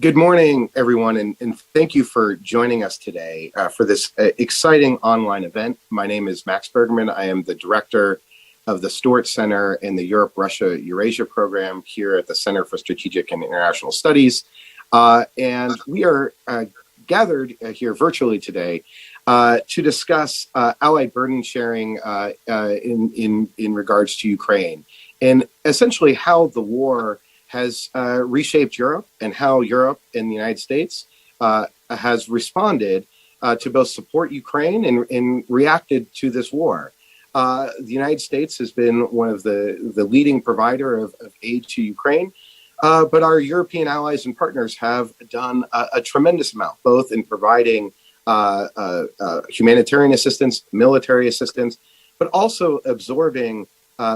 Good morning, everyone, and thank you for joining us today for this exciting online event. My name is Max Bergman. I am the director of the Stewart Center in the Europe-Russia Eurasia Program here at the Center for Strategic and International Studies. And we are gathered here virtually today to discuss allied burden sharing in regards to Ukraine, and essentially how the war has reshaped Europe and how Europe and the United States has responded to both support Ukraine and reacted to this war. The United States has been one of the leading provider of aid to Ukraine, but our European allies and partners have done a tremendous amount, both in providing humanitarian assistance, military assistance, but also absorbing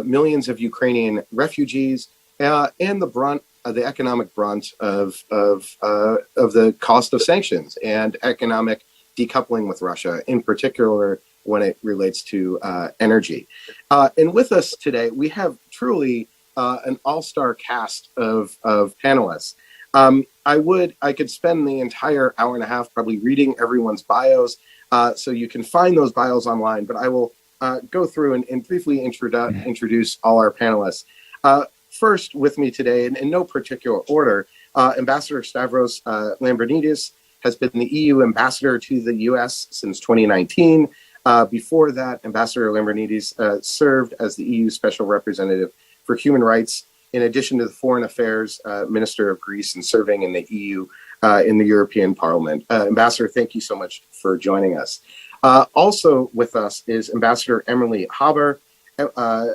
millions of Ukrainian refugees, and the economic brunt of the cost of sanctions and economic decoupling with Russia, in particular when it relates to energy. And with us today, we have truly an all-star cast of panelists. I could spend the entire hour and a half probably reading everyone's bios, so you can find those bios online, but I will go through and briefly introduce all our panelists. First with me today, in no particular order, Ambassador Stavros Lambrinidis has been the EU ambassador to the US since 2019. Before that, Ambassador Lambrinidis served as the EU Special Representative for Human Rights, in addition to the Foreign Affairs Minister of Greece and serving in the EU in the European Parliament. Ambassador, thank you so much for joining us. Also with us is Ambassador Emily Haber.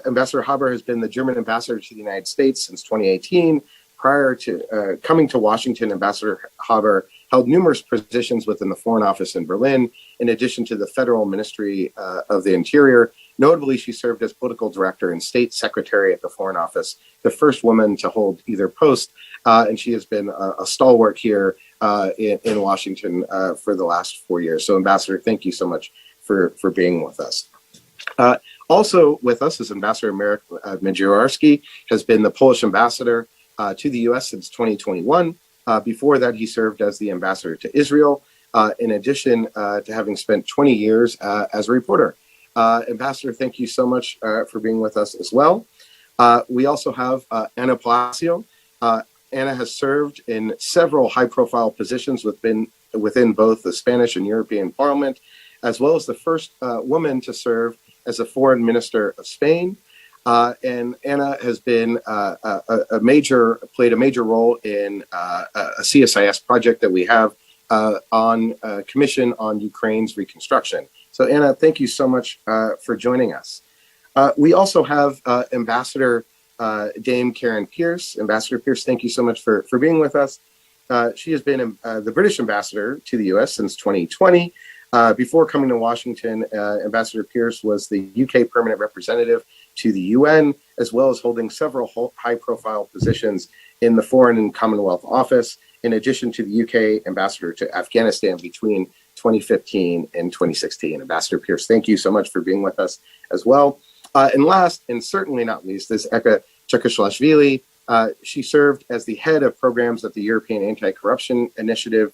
Ambassador Haber has been the German ambassador to the United States since 2018. Prior to coming to Washington, Ambassador Haber held numerous positions within the Foreign Office in Berlin, in addition to the Federal Ministry of the Interior. Notably, she served as political director and state secretary at the Foreign Office, the first woman to hold either post, and she has been a stalwart here in Washington for the last 4 years. So, Ambassador, thank you so much for being with us. Also with us is Ambassador Marek Międzyarski, has been the Polish ambassador to the U.S. since 2021. Before that, he served as the ambassador to Israel, in addition to having spent 20 years as a reporter. Ambassador, thank you so much for being with us as well. We also have Ana Palacio. Ana has served in several high-profile positions within both the Spanish and European Parliament, as well as the first woman to serve as a foreign minister of Spain. And Ana has been played a major role in a CSIS project that we have on Commission on Ukraine's reconstruction. So Ana, thank you so much for joining us. We also have Ambassador Dame Karen Pierce. Ambassador Pierce, thank you so much for being with us. She has been the British ambassador to the US since 2020. Before coming to Washington, Ambassador Pierce was the UK permanent representative to the UN, as well as holding several high-profile positions in the Foreign and Commonwealth Office, in addition to the UK ambassador to Afghanistan between 2015 and 2016. Ambassador Pierce, thank you so much for being with us as well. And last, and certainly not least, is Eka Chekashvili. She served as the head of programs at the European Anti-Corruption Initiative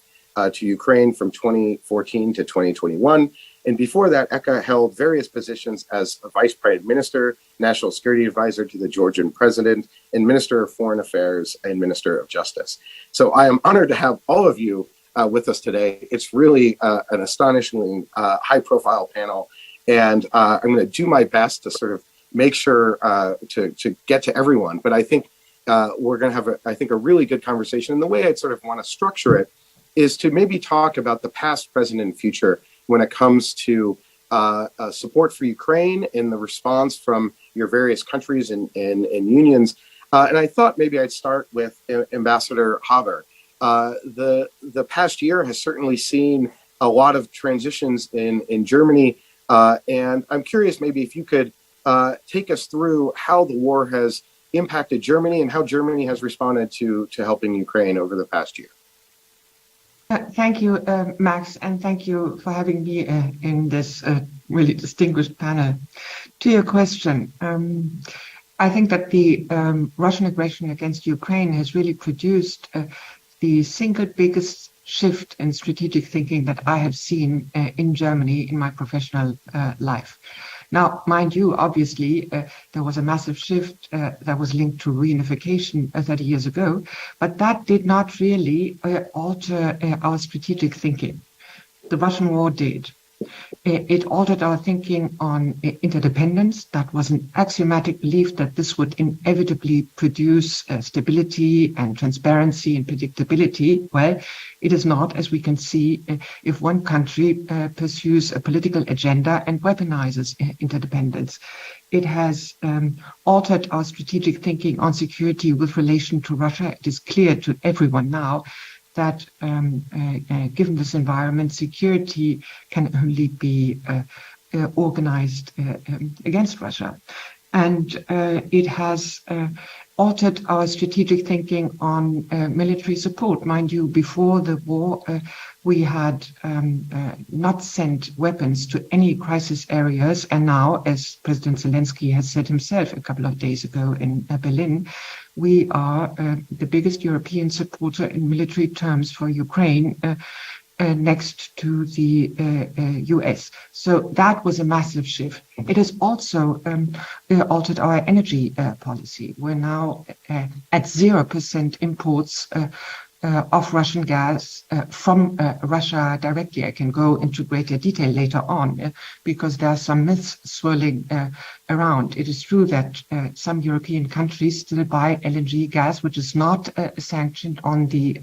to Ukraine from 2014 to 2021. And before that, Eka held various positions as a vice prime minister, national security advisor to the Georgian president, and minister of foreign affairs and minister of justice. So I am honored to have all of you with us today. It's really an astonishingly high profile panel. And I'm going to do my best to sort of make sure to get to everyone. But I think we're going to have, a really good conversation. And the way I'd sort of want to structure it is to maybe talk about the past, present, and future when it comes to support for Ukraine and the response from your various countries and unions. And I thought maybe I'd start with Ambassador Haber. The past year has certainly seen a lot of transitions in Germany. And I'm curious maybe if you could take us through how the war has impacted Germany and how Germany has responded to helping Ukraine over the past year. Thank you, Max, and thank you for having me in this really distinguished panel. To your question, I think that the Russian aggression against Ukraine has really produced the single biggest shift in strategic thinking that I have seen in Germany in my professional life. Now, mind you, obviously, there was a massive shift that was linked to reunification 30 years ago, but that did not really alter our strategic thinking. The Russian war did. It altered our thinking on interdependence. That was an axiomatic belief that this would inevitably produce stability and transparency and predictability. Well, it is not, as we can see, if one country pursues a political agenda and weaponizes interdependence. It has altered our strategic thinking on security with relation to Russia. It is clear to everyone now that given this environment, security can only be organized against Russia. And it has altered our strategic thinking on military support. Mind you, before the war, we had not sent weapons to any crisis areas. And now, as President Zelensky has said himself a couple of days ago in Berlin, we are the biggest European supporter in military terms for Ukraine, next to the US. So that was a massive shift. It has also altered our energy policy. We're now at 0% imports of Russian gas from Russia directly. I can go into greater detail later on because there are some myths swirling around. It is true that some European countries still buy LNG gas, which is not sanctioned on the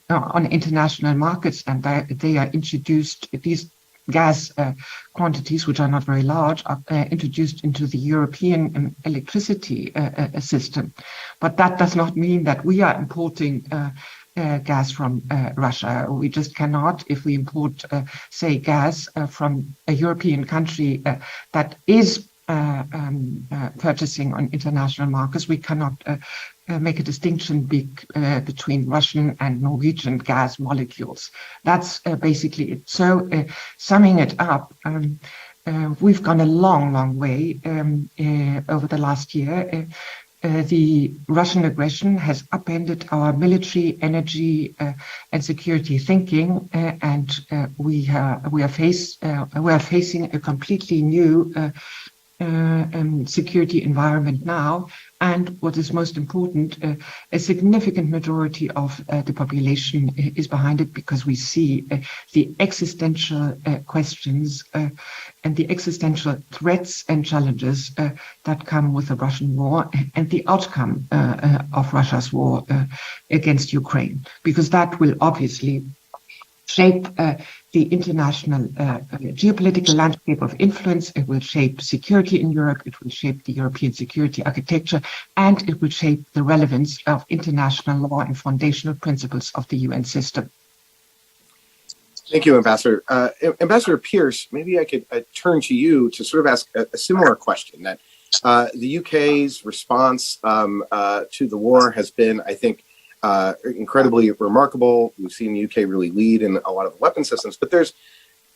on international markets, and they are introduced. These gas quantities, which are not very large, are introduced into the European electricity system. But that does not mean that we are importing gas from Russia. We just cannot. If we import, say, gas from a European country that is purchasing on international markets, we cannot make a distinction between Russian and Norwegian gas molecules. That's basically it. So, summing it up, we've gone a long, long way over the last year. The Russian aggression has upended our military, energy, and security thinking, and we are facing a completely new security environment now. And what is most important, a significant majority of the population is behind it, because we see the existential questions and the existential threats and challenges that come with the Russian war and the outcome of Russia's war against Ukraine, because that will obviously shape the international geopolitical landscape of influence. It will shape security in Europe. It will shape the European security architecture, and it will shape the relevance of international law and foundational principles of the UN system. Thank you, Ambassador. Ambassador Pierce, maybe I could turn to you to sort of ask a similar question. That the UK's response to the war has been, I think, incredibly remarkable. We've seen the UK really lead in a lot of weapon systems, but there's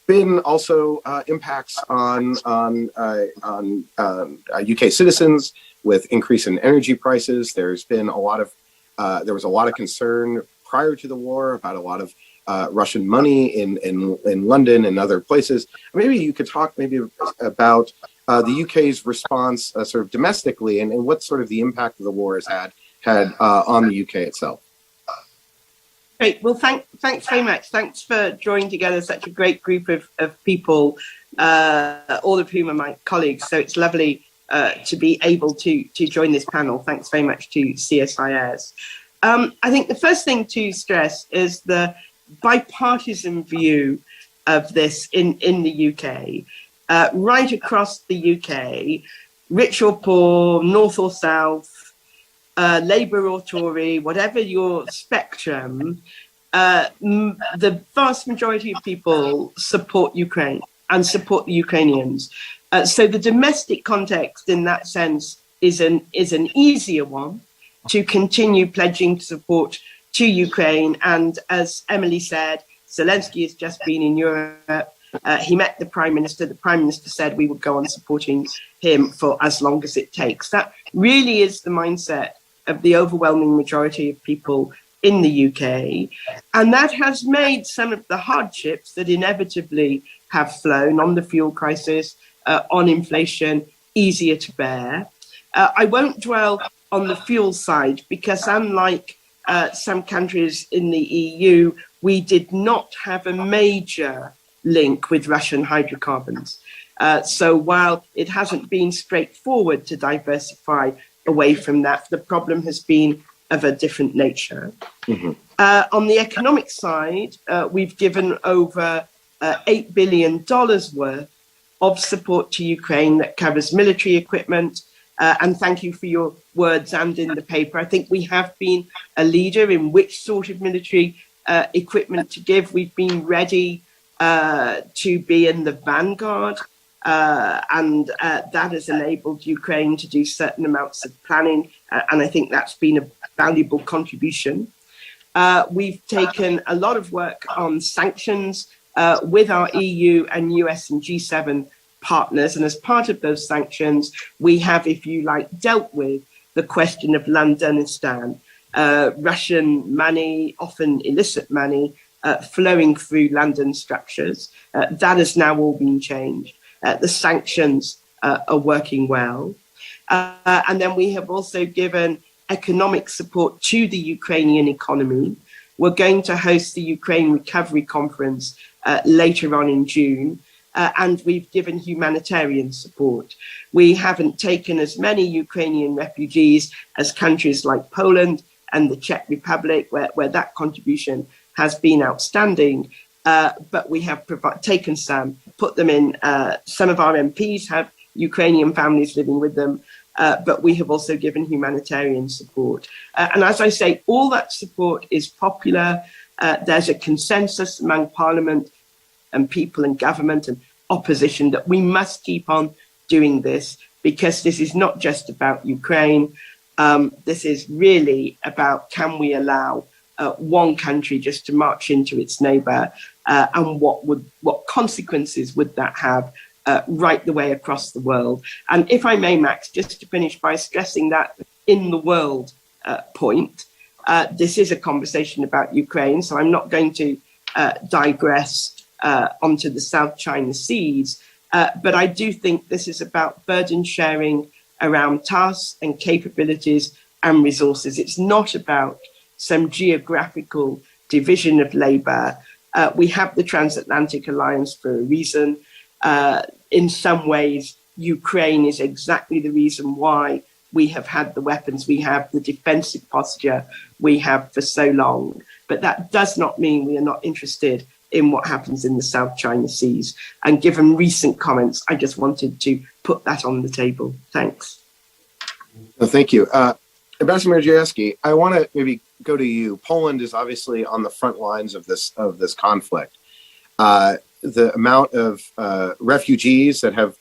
been also impacts on UK citizens with increase in energy prices. There's been a lot of there was a lot of concern prior to the war about a lot of Russian money in London and other places. Maybe you could talk maybe about the UK's response sort of domestically and what sort of the impact of the war has had on the UK itself. Great. Well, thanks very much. Thanks for drawing together such a great group of people, all of whom are my colleagues. So it's lovely to be able to join this panel. Thanks very much to CSIS. I think the first thing to stress is the bipartisan view of this in the UK, right across the UK, rich or poor, north or south, Labour or Tory, whatever your spectrum, the vast majority of people support Ukraine and support the Ukrainians. So the domestic context in that sense is an easier one to continue pledging support to Ukraine. And as Emily said, Zelensky has just been in Europe. He met the Prime Minister. The Prime Minister said we would go on supporting him for as long as it takes. That really is the mindset of the overwhelming majority of people in the UK. And that has made some of the hardships that inevitably have flown on the fuel crisis, on inflation, easier to bear. I won't dwell on the fuel side because unlike some countries in the EU, we did not have a major link with Russian hydrocarbons. So while it hasn't been straightforward to diversify away from that, the problem has been of a different nature. Mm-hmm. On the economic side, we've given over $8 billion worth of support to Ukraine that covers military equipment. And thank you for your words and in the paper. I think we have been a leader in which sort of military equipment to give. We've been ready to be in the vanguard. And that has enabled Ukraine to do certain amounts of planning. And I think that's been a valuable contribution. We've taken a lot of work on sanctions with our EU and US and G7 partners. And as part of those sanctions, we have, if you like, dealt with the question of Londonistan, Russian money, often illicit money, flowing through London structures. That has now all been changed. The sanctions are working well. And then we have also given economic support to the Ukrainian economy. We're going to host the Ukraine Recovery Conference later on in June. And we've given humanitarian support. We haven't taken as many Ukrainian refugees as countries like Poland and the Czech Republic, where that contribution has been outstanding. But we have taken some, put them in. Some of our MPs have Ukrainian families living with them, but we have also given humanitarian support. And as I say, all that support is popular. There's a consensus among Parliament and people and government and opposition that we must keep on doing this because this is not just about Ukraine. This is really about, can we allow one country just to march into its neighbour, and what consequences would that have right the way across the world? And if I may, Max, just to finish by stressing that in the world point, this is a conversation about Ukraine, so I'm not going to digress onto the South China Seas, but I do think this is about burden sharing around tasks and capabilities and resources. It's not about some geographical division of labour. We have the Transatlantic Alliance for a reason. In some ways, Ukraine is exactly the reason why we have had the weapons we have, the defensive posture we have for so long. But that does not mean we are not interested in what happens in the South China Seas. And given recent comments, I just wanted to put that on the table. Thanks. Well, thank you. Ambassador Majewski, I want to maybe go to you. Poland is obviously on the front lines of this conflict. The amount of refugees that have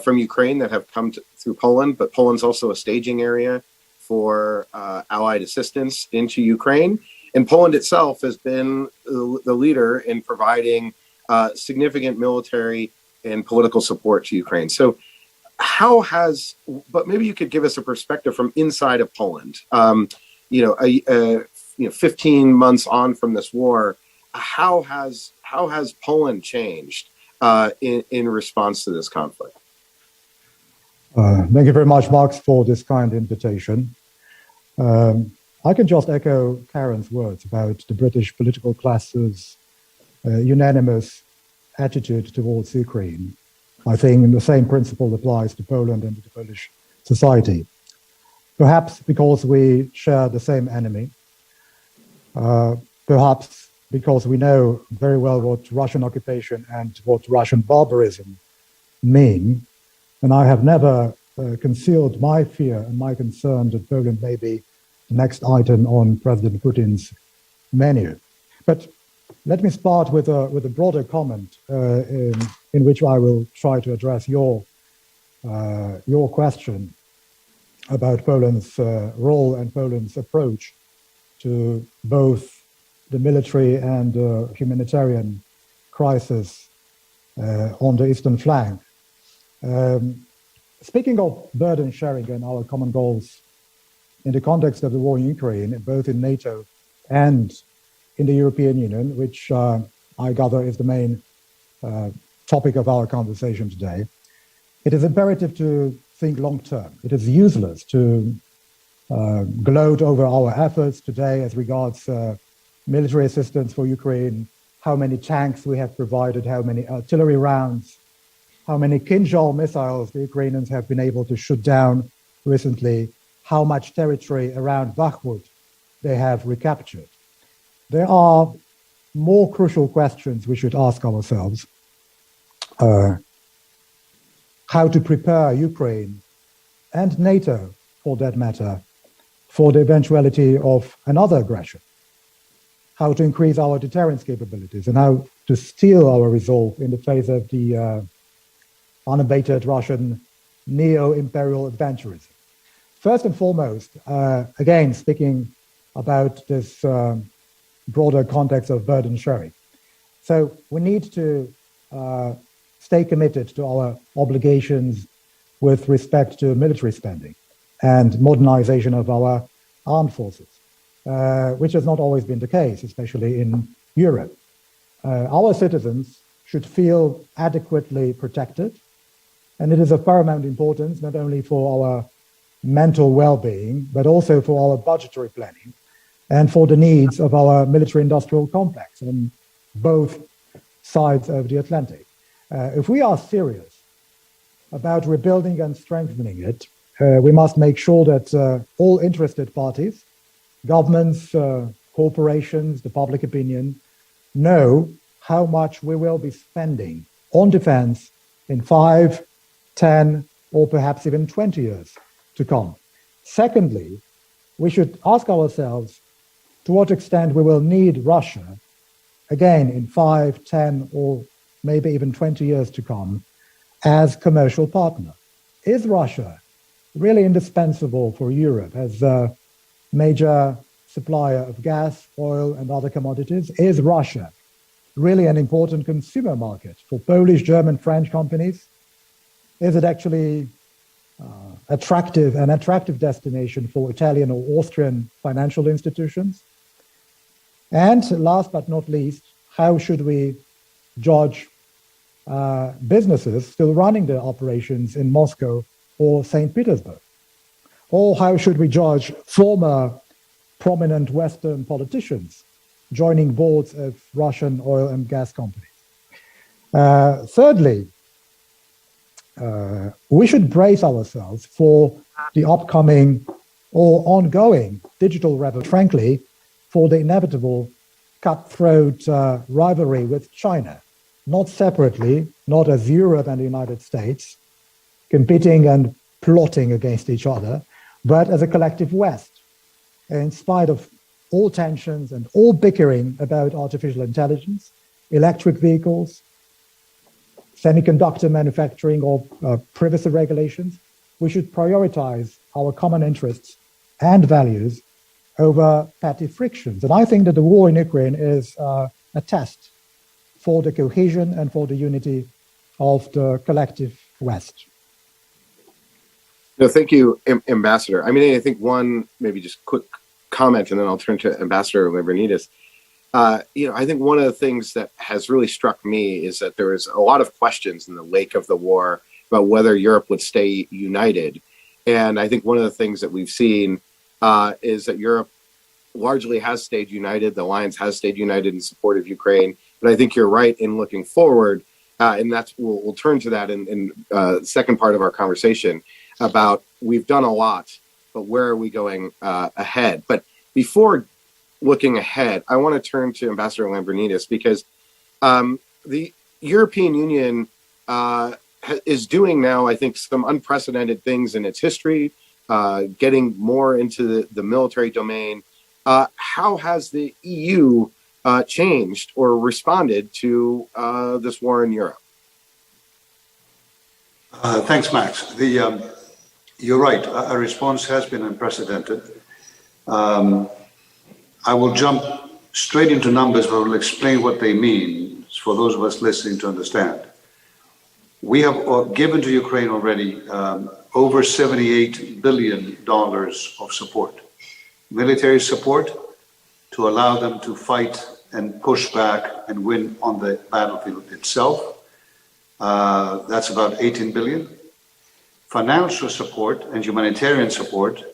from Ukraine that have come through Poland, but Poland's also a staging area for Allied assistance into Ukraine. And Poland itself has been the leader in providing significant military and political support to Ukraine. So but maybe you could give us a perspective from inside of Poland. 15 months on from this war, how has Poland changed in response to this conflict? Thank you very much, Max, for this kind invitation. I can just echo Karen's words about the British political class's unanimous attitude towards Ukraine. I think the same principle applies to Poland and to Polish society. Perhaps because we share the same enemy, perhaps because we know very well what Russian occupation and what Russian barbarism mean. And I have never concealed my fear and my concern that Poland may be the next item on President Putin's menu. But let me start with a broader comment in which I will try to address your question about Poland's role and Poland's approach to both the military and humanitarian crisis on the eastern flank. Speaking of burden sharing and our common goals in the context of the war in Ukraine, both in NATO and in the European Union, which I gather is the main topic of our conversation today, it is imperative to think long-term. It is useless to gloat over our efforts today as regards military assistance for Ukraine, how many tanks we have provided, how many artillery rounds, how many Kinjal missiles the Ukrainians have been able to shoot down recently, how much territory around Bakhmut they have recaptured. There are more crucial questions we should ask ourselves. How to prepare Ukraine and NATO, for that matter, for the eventuality of another aggression. How to increase our deterrence capabilities and how to steel our resolve in the face of the unabated Russian neo-imperial adventurism. First and foremost, again, speaking about this broader context of burden sharing. So we need to stay committed to our obligations with respect to military spending and modernization of our armed forces, which has not always been the case, especially in Europe. Our citizens should feel adequately protected, and it is of paramount importance not only for our mental well-being, but also for our budgetary planning and for the needs of our military-industrial complex on both sides of the Atlantic. If we are serious about rebuilding and strengthening it, we must make sure that all interested parties, governments, corporations, the public opinion, know how much we will be spending on defense in 5, 10, or perhaps even 20 years to come. Secondly, we should ask ourselves to what extent we will need Russia, again, in 5, 10, or maybe even 20 years to come, as commercial partner. Is Russia really indispensable for Europe as a major supplier of gas, oil, and other commodities? Is Russia really an important consumer market for Polish, German, French companies? Is it actually an attractive destination for Italian or Austrian financial institutions? And last but not least, how should we judge businesses still running their operations in Moscow or St. Petersburg? Or how should we judge former prominent Western politicians joining boards of Russian oil and gas companies? Thirdly, we should brace ourselves for the upcoming or ongoing digital revolution, frankly, for the inevitable cutthroat rivalry with China, not separately, not as Europe and the United States competing and plotting against each other, but as a collective West, in spite of all tensions and all bickering about artificial intelligence, electric vehicles, semiconductor manufacturing, or privacy regulations. We should prioritize our common interests and values over petty frictions. And I think that the war in Ukraine is a test for the cohesion and for the unity of the collective West. No, thank you, Ambassador. I mean, I think one, maybe just quick comment, and then I'll turn to Ambassador Lambrinidis. I think one of the things that has really struck me is that there is a lot of questions in the wake of the war about whether Europe would stay united. And I think one of the things that we've seen is that Europe largely has stayed united. The alliance has stayed united in support of Ukraine. But I think you're right in looking forward, and that's we'll turn to that in the second part of our conversation about we've done a lot, but where are we going ahead? But before looking ahead, I want to turn to Ambassador Lambrinidis because the European Union is doing now, I think, some unprecedented things in its history, getting more into the military domain. How has the EU changed or responded to this war in Europe? Thanks, Max. You're right. Our response has been unprecedented. I will jump straight into numbers, but I will explain what they mean for those of us listening to understand. We have given to Ukraine already over $78 billion of support. Military support, to allow them to fight and push back and win on the battlefield itself. That's about 18 billion. Financial support and humanitarian support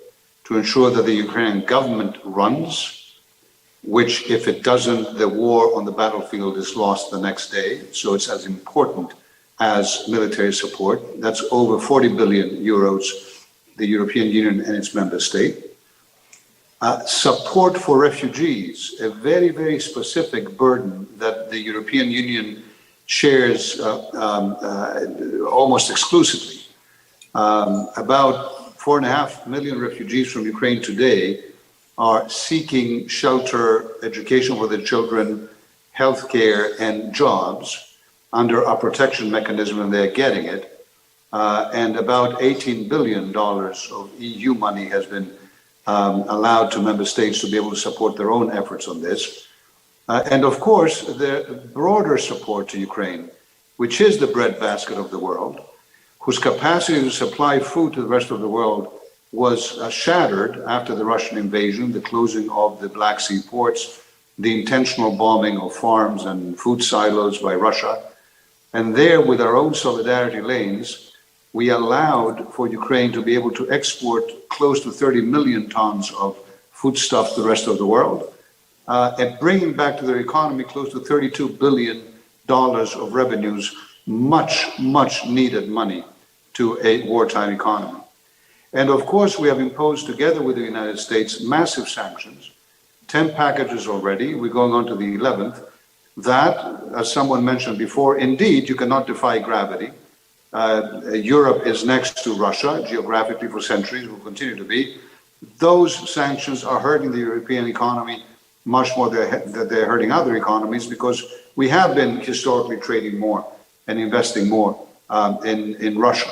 to ensure that the Ukrainian government runs, which if it doesn't, the war on the battlefield is lost the next day. So it's as important as military support. That's over 40 billion euros, the European Union and its member state. Support for refugees, a very, very specific burden that the European Union shares almost exclusively. About 4.5 million refugees from Ukraine today are seeking shelter, education for their children, healthcare, and jobs under our protection mechanism, and they're getting it. And about $18 billion of EU money has been allowed to member states to be able to support their own efforts on this. And of course, the broader support to Ukraine, which is the breadbasket of the world, whose capacity to supply food to the rest of the world was shattered after the Russian invasion, the closing of the Black Sea ports, the intentional bombing of farms and food silos by Russia. And there, with our own solidarity lanes, we allowed for Ukraine to be able to export close to 30 million tons of foodstuff to the rest of the world, and bringing back to their economy close to $32 billion of revenues, much, much needed money to a wartime economy. And of course, we have imposed together with the United States massive sanctions, 10 packages already, we're going on to the 11th, that, as someone mentioned before, indeed, you cannot defy gravity. Europe is next to Russia, geographically for centuries, will continue to be. Those sanctions are hurting the European economy much more than they're hurting other economies, because we have been historically trading more and investing more in Russia.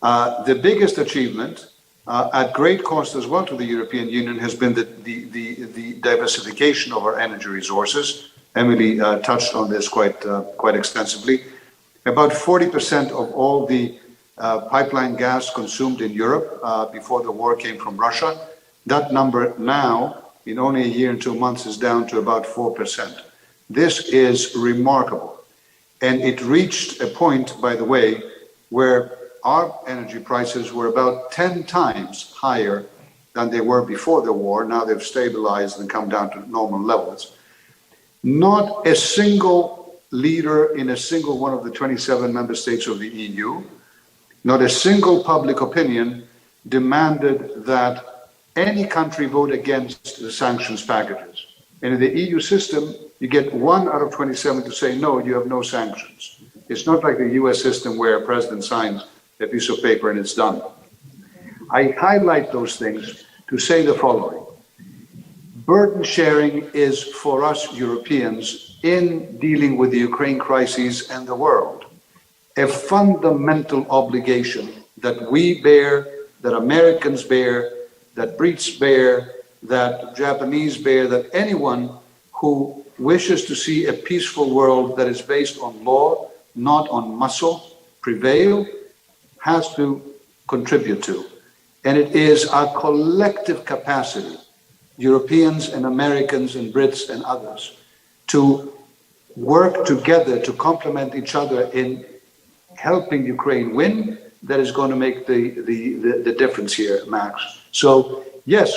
The biggest achievement, at great cost as well to the European Union, has been the diversification of our energy resources. Emily touched on this quite extensively. About 40% of all the pipeline gas consumed in Europe before the war came from Russia. That number now, in only a year and 2 months, is down to about 4%. This is remarkable. And it reached a point, by the way, where our energy prices were about 10 times higher than they were before the war. Now they've stabilized and come down to normal levels. Not a single leader in a single one of the 27 member states of the EU, not a single public opinion demanded that any country vote against the sanctions packages. And in the EU system, you get 1 out of 27 to say, no, you have no sanctions. It's not like the US system where a president signs a piece of paper and it's done. I highlight those things to say the following. Burden sharing is, for us Europeans, in dealing with the Ukraine crisis and the world, a fundamental obligation that we bear, that Americans bear, that Brits bear, that Japanese bear, that anyone who wishes to see a peaceful world that is based on law, not on muscle, prevail, has to contribute to. And it is our collective capacity, Europeans and Americans and Brits and others, to work together to complement each other in helping Ukraine win, that is going to make the difference here, Max. So, yes,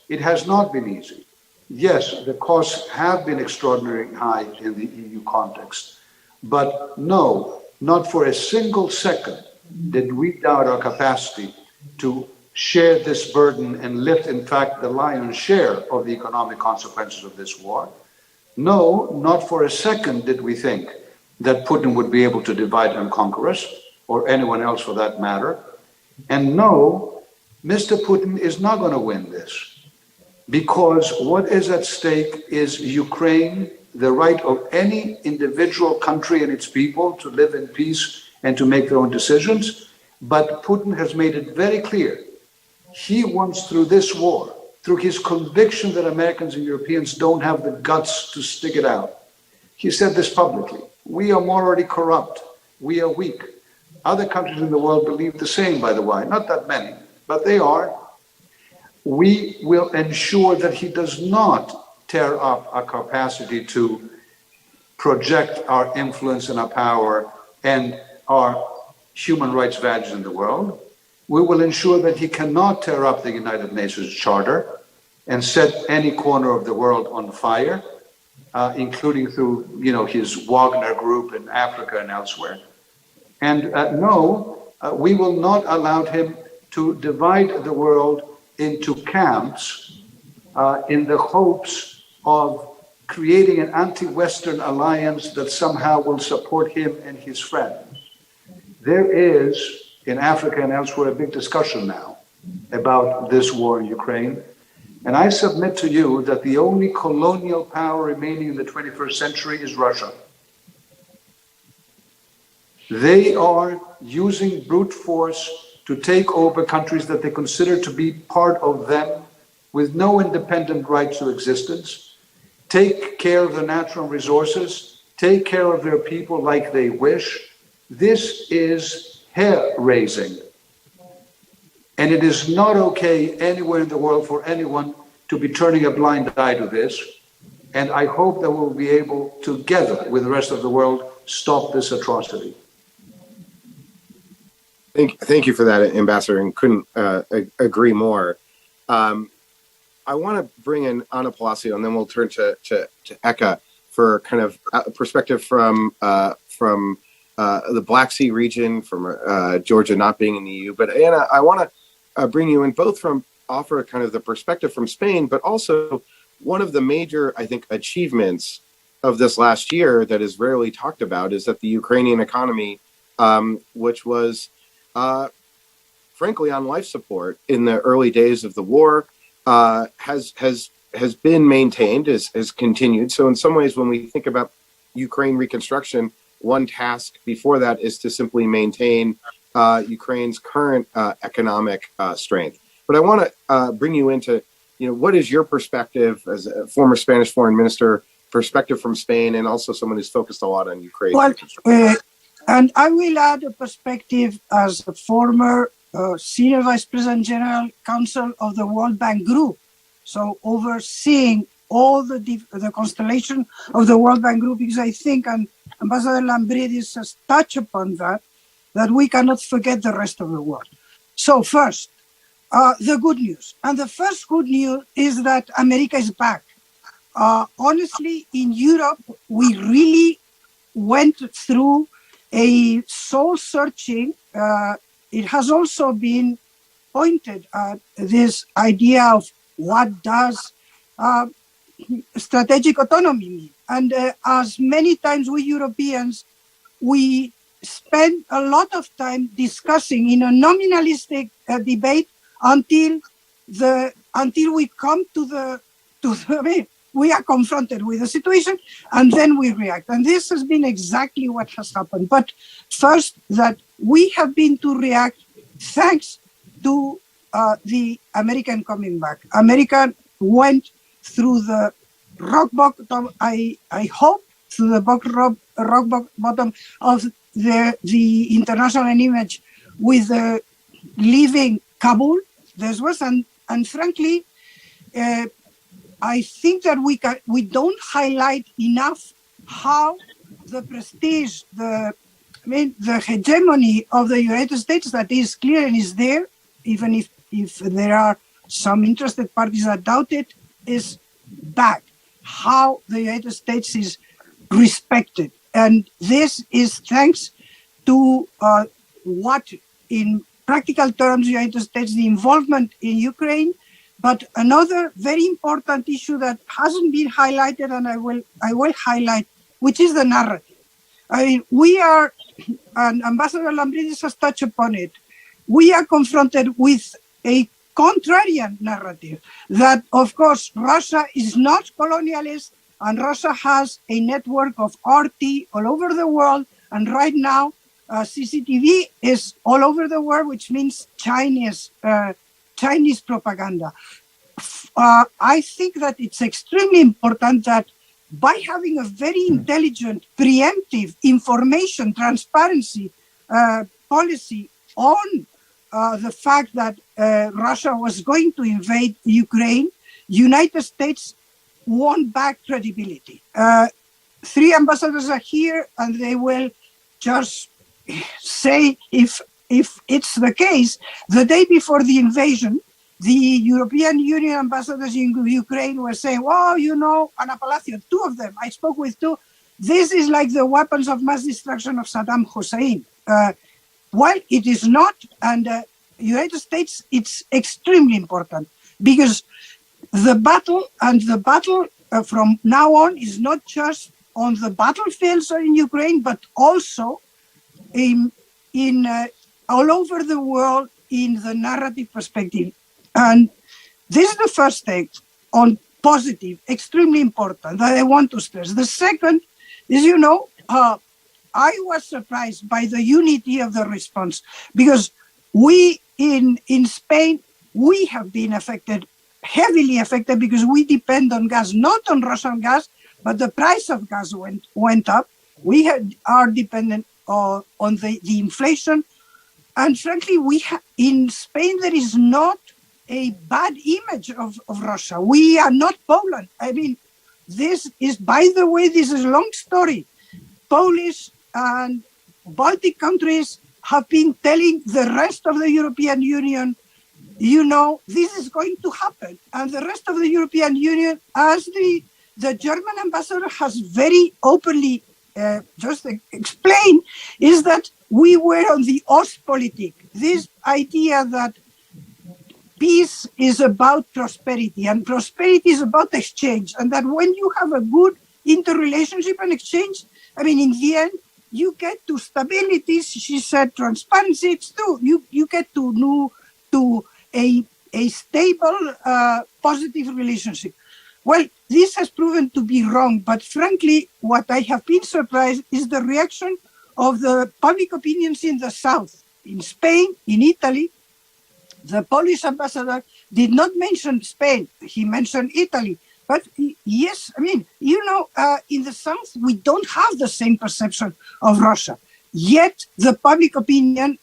it has not been easy. Yes, the costs have been extraordinarily high in the EU context. But no, not for a single second did we doubt our capacity to share this burden and lift, in fact, the lion's share of the economic consequences of this war. No, not for a second did we think that Putin would be able to divide and conquer us, or anyone else for that matter. And no, Mr. Putin is not going to win this, because what is at stake is Ukraine, the right of any individual country and its people to live in peace and to make their own decisions. But Putin has made it very clear he wants, through this war, through his conviction that Americans and Europeans don't have the guts to stick it out. He said this publicly. We are morally corrupt. We are weak. Other countries in the world believe the same, by the way. Not that many, but they are. We will ensure that he does not tear up our capacity to project our influence and our power and our human rights values in the world. We will ensure that he cannot tear up the United Nations Charter and set any corner of the world on fire, including through, his Wagner group in Africa and elsewhere. And no, we will not allow him to divide the world into camps in the hopes of creating an anti-Western alliance that somehow will support him and his friends. There is, in Africa and elsewhere, a big discussion now about this war in Ukraine. And I submit to you that the only colonial power remaining in the 21st century is Russia. They are using brute force to take over countries that they consider to be part of them with no independent right to existence, take care of their natural resources, take care of their people like they wish. This is hair-raising. And it is not okay anywhere in the world for anyone to be turning a blind eye to this. And I hope that we'll be able, together with the rest of the world, stop this atrocity. Thank you for that, Ambassador, and couldn't agree more. I want to bring in Anna Palacio, and then we'll turn to Eka for kind of perspective from the Black Sea region, from Georgia not being in the EU. But Anna, I want to bring you in both from offer kind of the perspective from Spain, but also one of the major, I think, achievements of this last year that is rarely talked about is that the Ukrainian economy, which was frankly on life support in the early days of the war, has been maintained, has continued. So in some ways, when we think about Ukraine reconstruction, one task before that is to simply maintain Ukraine's current economic strength. But I want to bring you into, what is your perspective as a former Spanish foreign minister, perspective from Spain, and also someone who's focused a lot on Ukraine? Well, and I will add a perspective as a former Senior Vice President General Counsel of the World Bank Group. So overseeing all the constellation of the World Bank Group, because I think, and Ambassador Lambridis has touched upon that we cannot forget the rest of the world. So first, the good news. And the first good news is that America is back. Honestly, in Europe, we really went through a soul-searching. It has also been pointed at this idea of what does strategic autonomy mean. And as many times we Europeans, we spend a lot of time discussing in a nominalistic debate until we come to we are confronted with the situation and then we react. And this has been exactly what has happened. But first, that we have been to react thanks to the American coming back. America went through the rock bottom, I hope, through the rock bottom of the international image with leaving Kabul. This was, and frankly, I think that we don't highlight enough how the prestige, the hegemony of the United States that is clear and is there, even if there are some interested parties that doubt it, is back. How the United States is respected. And this is thanks to what, in practical terms, the United States, the involvement in Ukraine. But another very important issue that hasn't been highlighted, and I will highlight, which is the narrative. I mean, we are, and Ambassador Lambridis has touched upon it, we are confronted with a contrarian narrative that, of course, Russia is not colonialist, and Russia has a network of RT all over the world, and right now CCTV is all over the world, which means Chinese propaganda. I think that it's extremely important that by having a very intelligent, preemptive information transparency policy on the fact that Russia was going to invade Ukraine, United States won back credibility. 3 ambassadors are here, and they will just say if it's the case. The day before the invasion, the European Union ambassadors in Ukraine were saying, "Oh, you know, Ana Palacio, 2 of them. I spoke with 2. This is like the weapons of mass destruction of Saddam Hussein." Well, it is not, and United States, it's extremely important because the battle from now on is not just on the battlefields in Ukraine, but also in all over the world in the narrative perspective. And this is the first thing on positive, extremely important that I want to stress. The second is, I was surprised by the unity of the response because we in Spain, we have been heavily affected because we depend on gas, not on Russian gas, but the price of gas went up. We are dependent on the inflation. And frankly, in Spain, there is not a bad image of Russia. We are not Poland. I mean, this is, by the way, this is a long story. Polish and Baltic countries have been telling the rest of the European Union, this is going to happen. And the rest of the European Union, as the German ambassador has very openly just explained, is that we were on the Ostpolitik, this idea that peace is about prosperity and prosperity is about exchange, and that when you have a good interrelationship and exchange, I mean, in the end, you get to stability. She said transparency. It's true. You get to a stable, positive relationship. Well, this has proven to be wrong, but frankly, what I have been surprised is the reaction of the public opinions in the south, in Spain, in Italy. The Polish ambassador did not mention Spain. He mentioned Italy. But yes, I mean, in the south, we don't have the same perception of Russia. Yet the public opinion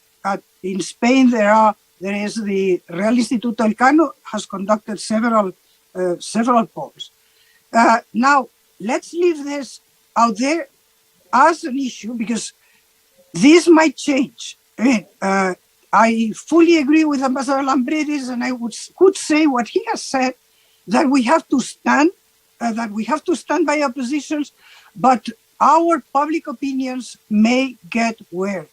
in Spain, there is the Real Instituto Elcano has conducted several polls. Now, let's leave this out there as an issue because this might change. I mean, I fully agree with Ambassador Lambridis, and I could say what he has said, that we have to stand by our positions, but our public opinions may get weird.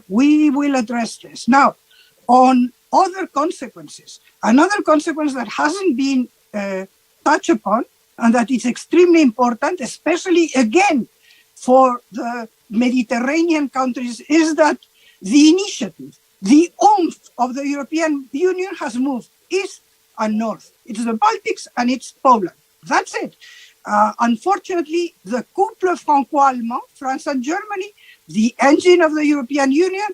We will address this. Now, on other consequences, another consequence that hasn't been touched upon, and that is extremely important, especially again for the Mediterranean countries, is that the initiative, the oomph of the European Union has moved east and north. It's the Baltics and it's Poland. That's it. Unfortunately, the couple franco-allemand, France and Germany, the engine of the European Union,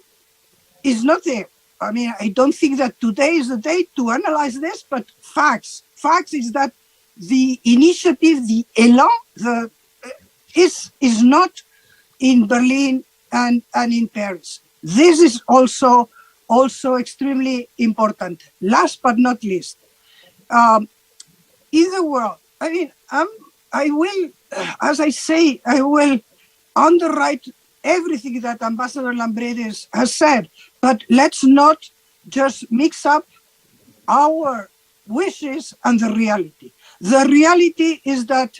is not there. I mean, I don't think that today is the day to analyze this, but facts is that the initiative, the élan, is not in Berlin and in Paris. This is also extremely important. Last but not least, in the world, I mean, I will, as I say, I will underwrite everything that Ambassador Lambridis has said, but let's not just mix up our wishes and the reality. The reality is that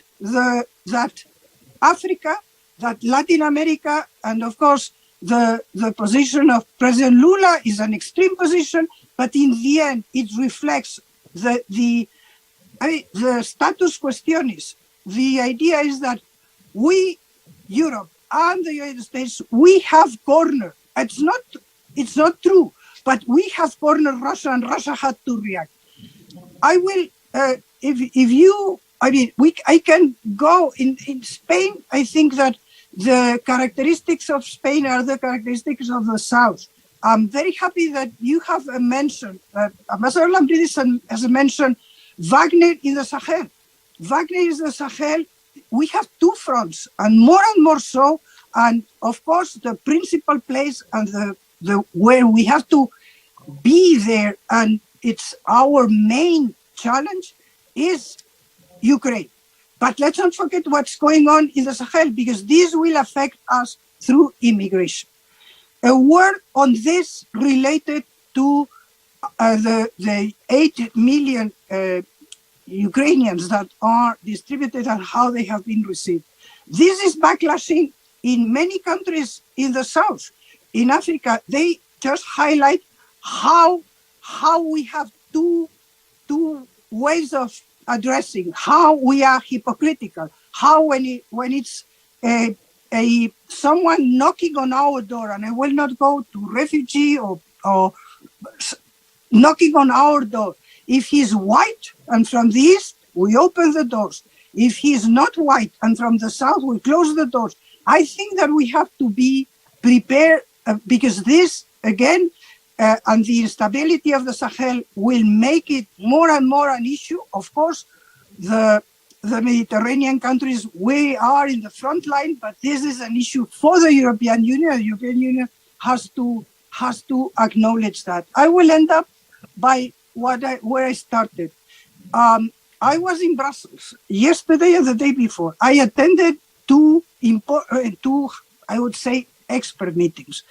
Africa, that Latin America, and of course the position of President Lula is an extreme position, but in the end it reflects the status questionis. The idea is that we, Europe and the United States, we have cornered. It's not true, but we have cornered Russia, and Russia had to react. I will, I can go in Spain. I think that the characteristics of Spain are the characteristics of the South. I'm very happy that you have mentioned, Ambassador Lambridis has mentioned Wagner in the Sahel. Wagner is the Sahel. We have two fronts, and more so. And of course, the principal place and the where we have to be there, and it's our main challenge, is Ukraine. But let's not forget what's going on in the Sahel, because this will affect us through immigration. A word on this related to the 8 million Ukrainians that are distributed and how they have been received. This is backlashing in many countries in the south. In Africa, they just highlight how we have two ways of addressing, how we are hypocritical, how when it's someone knocking on our door, and I will not go to refugee or knocking on our door. If he's white and from the east, we open the doors. If he's not white and from the south, we close the doors. I think that we have to be prepared because this, again, and the instability of the Sahel will make it more and more an issue. Of course, the Mediterranean countries, we are in the front line, but this is an issue for the European Union. The European Union has to acknowledge that. I will end up by where I started. I was in Brussels yesterday and the day before. I attended two, I would say, expert meetings.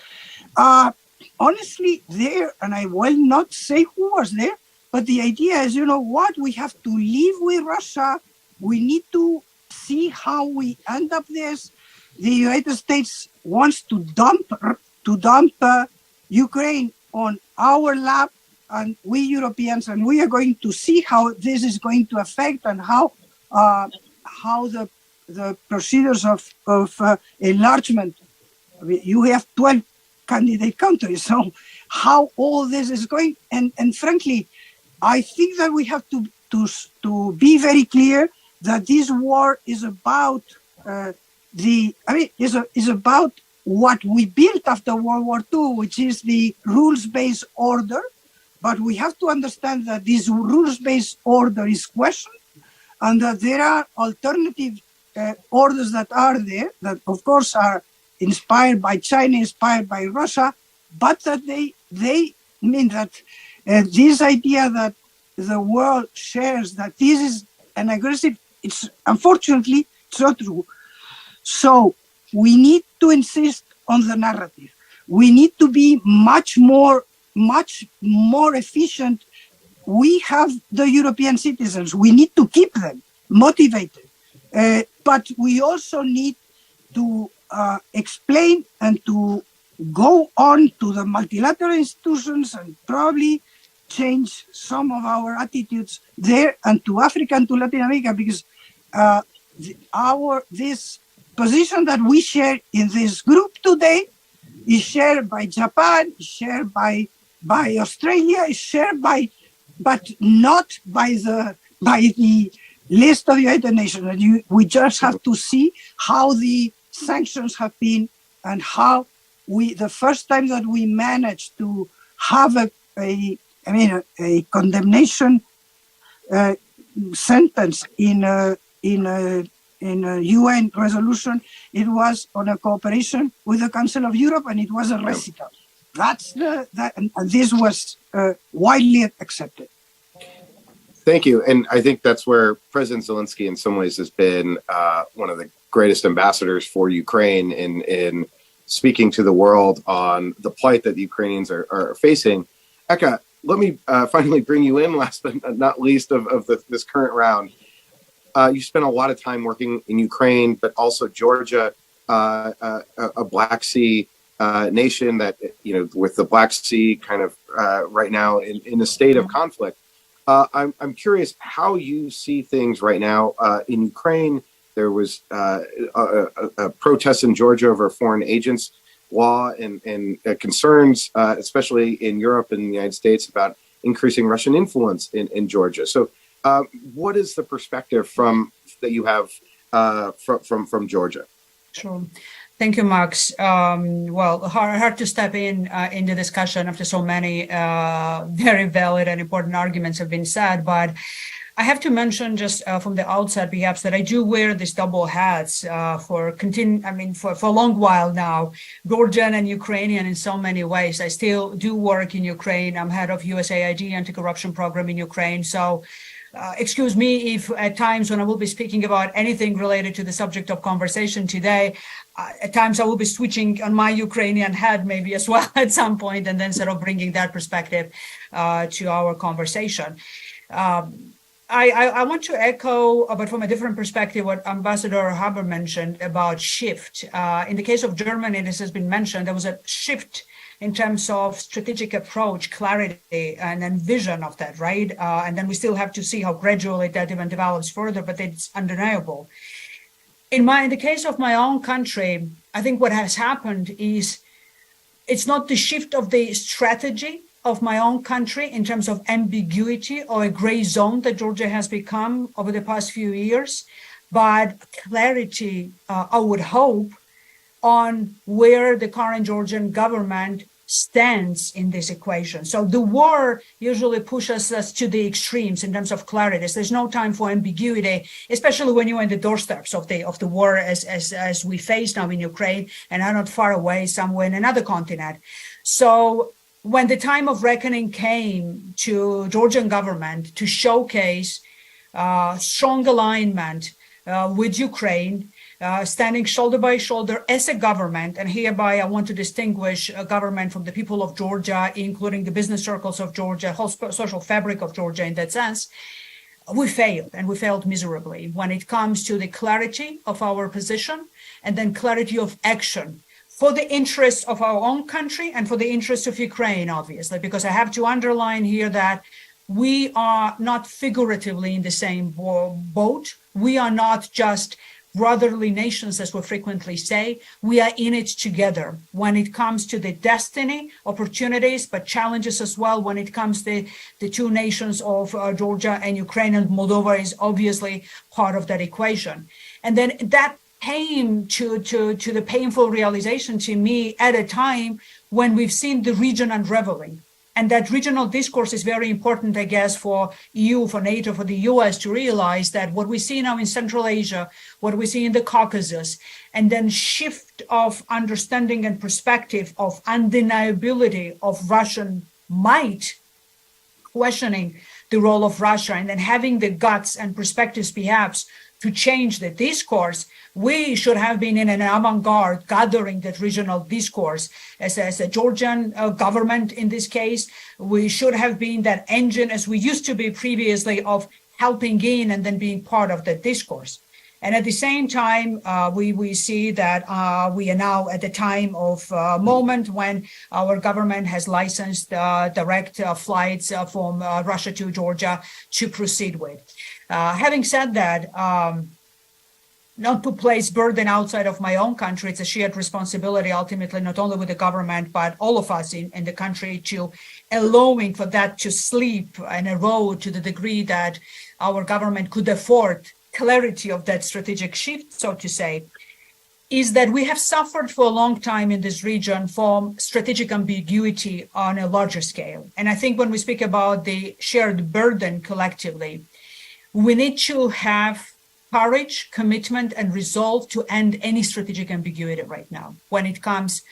Honestly, there, and I will not say who was there, but the idea is, you know what, we have to live with Russia. We need to see how we end up this. The United States wants to dump Ukraine on our lap, and we Europeans, and we are going to see how this is going to affect and how the procedures of enlargement. You have 12 candidate countries, so how all this is going, and frankly, I think that we have to be very clear that this war is about is about what we built after World War II, which is the rules-based order. But we have to understand that this rules-based order is questioned, and that there are alternative orders that are there that, of course, are inspired by China, inspired by Russia, but that they mean that this idea that the world shares that this is an aggressive, it's unfortunately it's not true. So we need to insist on the narrative. We need to be much more efficient. We have the European citizens. We need to keep them motivated. But we also need to explain and to go on to the multilateral institutions and probably change some of our attitudes there and to Africa and to Latin America, because this position that we share in this group today is shared by Japan, is shared by Australia, is shared but not by the list of United Nations. And we just have to see how the sanctions have been and how the first time that we managed to have a condemnation sentence in a UN resolution, it was on a cooperation with the Council of Europe, and it was a recital. And this was widely accepted. Thank you. And I think that's where President Zelensky in some ways has been one of the greatest ambassadors for Ukraine in speaking to the world on the plight that the Ukrainians are facing. Eka, let me finally bring you in, last but not least of this current round. You spent a lot of time working in Ukraine, but also Georgia, a Black Sea nation that, with the Black Sea kind of right now in a state of conflict. I'm curious how you see things right now in Ukraine. There was a protest in Georgia over foreign agents law and concerns, especially in Europe and the United States, about increasing Russian influence in Georgia. So what is the perspective that you have from Georgia? Sure. Thank you, Max. Well, hard to step in the discussion after so many very valid and important arguments have been said, but I have to mention just from the outset, perhaps, that I do wear these double hats for a long while now, Georgian and Ukrainian in so many ways. I still do work in Ukraine. I'm head of USAID anti-corruption program in Ukraine. So excuse me if at times when I will be speaking about anything related to the subject of conversation today, at times I will be switching on my Ukrainian hat maybe as well at some point, and then sort of bringing that perspective to our conversation. I want to echo, but from a different perspective, what Ambassador Haber mentioned about shift. In the case of Germany, this has been mentioned, there was a shift in terms of strategic approach, clarity, and then vision of that, right? And then we still have to see how gradually that even develops further, but it's undeniable. In the case of my own country, I think what has happened is it's not the shift of the strategy of my own country in terms of ambiguity or a gray zone that Georgia has become over the past few years, but clarity, I would hope, on where the current Georgian government stands in this equation. So the war usually pushes us to the extremes in terms of clarity. So there's no time for ambiguity, especially when you're in the doorsteps of the war as we face now in Ukraine and are not far away somewhere in another continent. So when the time of reckoning came to Georgian government to showcase strong alignment with Ukraine, standing shoulder by shoulder as a government, and hereby I want to distinguish a government from the people of Georgia, including the business circles of Georgia, whole social fabric of Georgia in that sense, we failed, and we failed miserably when it comes to the clarity of our position and then clarity of action for the interests of our own country and for the interests of Ukraine, obviously, because I have to underline here that we are not figuratively in the same boat. We are not just brotherly nations, as we frequently say. We are in it together when it comes to the destiny, opportunities, but challenges as well when it comes to the two nations of Georgia and Ukraine, and Moldova is obviously part of that equation. And then that came to the painful realization to me at a time when we've seen the region unraveling. And that regional discourse is very important, I guess, for EU, for NATO, for the US to realize that what we see now in Central Asia, what we see in the Caucasus, and then shift of understanding and perspective of undeniability of Russian might, questioning the role of Russia, and then having the guts and perspectives perhaps to change the discourse. We should have been in an avant-garde gathering that regional discourse as a Georgian government in this case. We should have been that engine as we used to be previously of helping in and then being part of the discourse. And at the same time, we see that we are now at the time of moment when our government has licensed direct flights from Russia to Georgia to proceed with. Having said that, not to place burden outside of my own country, it's a shared responsibility ultimately, not only with the government, but all of us in the country to allowing for that to sleep and erode to the degree that our government could afford clarity of that strategic shift, so to say, is that we have suffered for a long time in this region from strategic ambiguity on a larger scale. And I think when we speak about the shared burden collectively, we need to have courage, commitment, and resolve to end any strategic ambiguity right now when it comes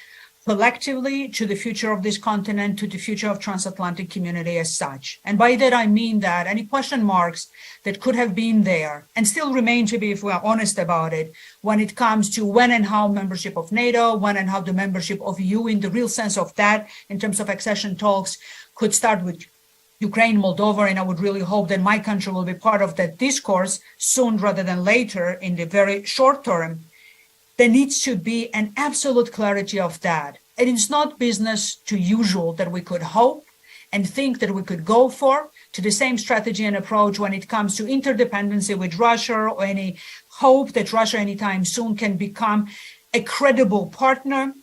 collectively to the future of this continent, to the future of transatlantic community as such. And by that, I mean that any question marks that could have been there and still remain to be, if we are honest about it, when it comes to when and how membership of NATO, when and how the membership of EU in the real sense of that, in terms of accession talks, could start with Ukraine, Moldova, and I would really hope that my country will be part of that discourse soon rather than later in the very short term. There needs to be an absolute clarity of that. And it's not business to usual that we could hope and think that we could go for to the same strategy and approach when it comes to interdependency with Russia or any hope that Russia anytime soon can become a credible partner,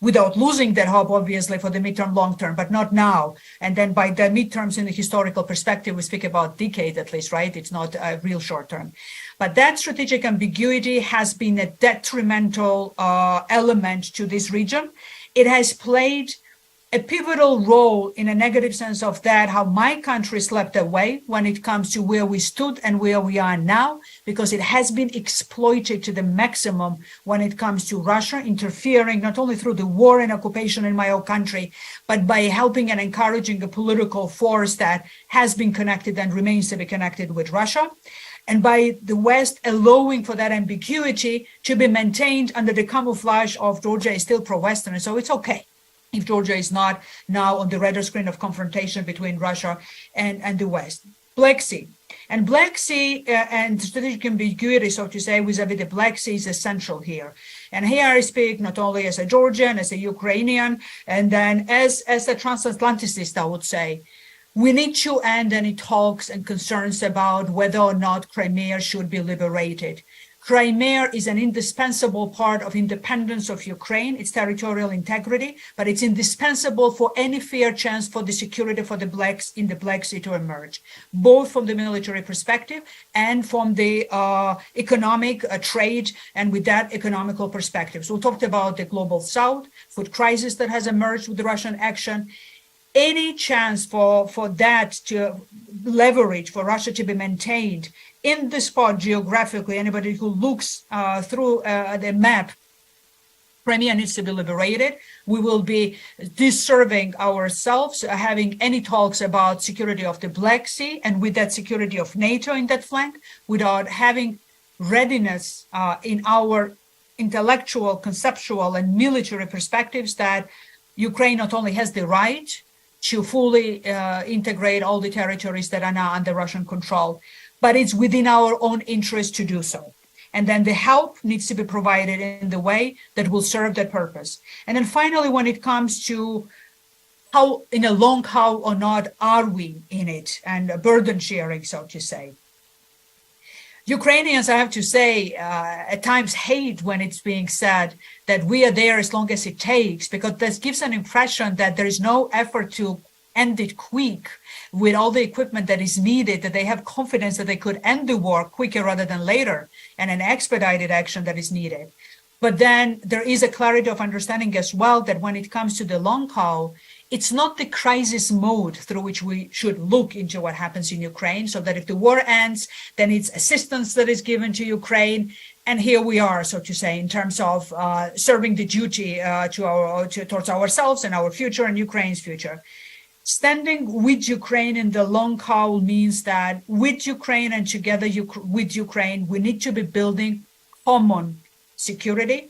without losing that hope, obviously, for the midterm, long term, but not now. And then by the midterms in the historical perspective, we speak about decade at least, right? It's not a real short term. But that strategic ambiguity has been a detrimental element to this region. It has played a pivotal role in a negative sense of that, how my country slept away when it comes to where we stood and where we are now, because it has been exploited to the maximum when it comes to Russia interfering not only through the war and occupation in my own country, but by helping and encouraging a political force that has been connected and remains to be connected with Russia, and by the West allowing for that ambiguity to be maintained under the camouflage of Georgia is still pro-Western, and so it's okay if Georgia is not now on the radar screen of confrontation between Russia and the West. Black Sea. And Black Sea and strategic ambiguity, so to say, vis-a-vis the Black Sea is essential here. And here I speak not only as a Georgian, as a Ukrainian, and then as a transatlanticist, I would say. We need to end any talks and concerns about whether or not Crimea should be liberated. Crimea is an indispensable part of independence of Ukraine, its territorial integrity, but it's indispensable for any fair chance for the security for the blacks in the Black Sea to emerge, both from the military perspective and from the economic trade, and with that economical perspective. So we talked about the global South, food crisis that has emerged with the Russian action. Any chance for that to leverage, for Russia to be maintained in the spot geographically, anybody who looks through the map, Crimea needs to be liberated. We will be deserving ourselves having any talks about security of the Black Sea, and with that security of NATO in that flank, without having readiness in our intellectual, conceptual, and military perspectives that Ukraine not only has the right to fully integrate all the territories that are now under Russian control, but it's within our own interest to do so. And then the help needs to be provided in the way that will serve that purpose. And then finally, when it comes to how, in a long how or not are we in it, and burden sharing, so to say. Ukrainians, I have to say, at times hate when it's being said that we are there as long as it takes, because this gives an impression that there is no effort to end it quick with all the equipment that is needed, that they have confidence that they could end the war quicker rather than later, and an expedited action that is needed. But then there is a clarity of understanding as well that when it comes to the long haul, it's not the crisis mode through which we should look into what happens in Ukraine, so that if the war ends, then it's assistance that is given to Ukraine. And here we are, so to say, in terms of serving the duty towards ourselves and our future and Ukraine's future. Standing with Ukraine in the long haul means that with Ukraine and together with Ukraine, we need to be building common security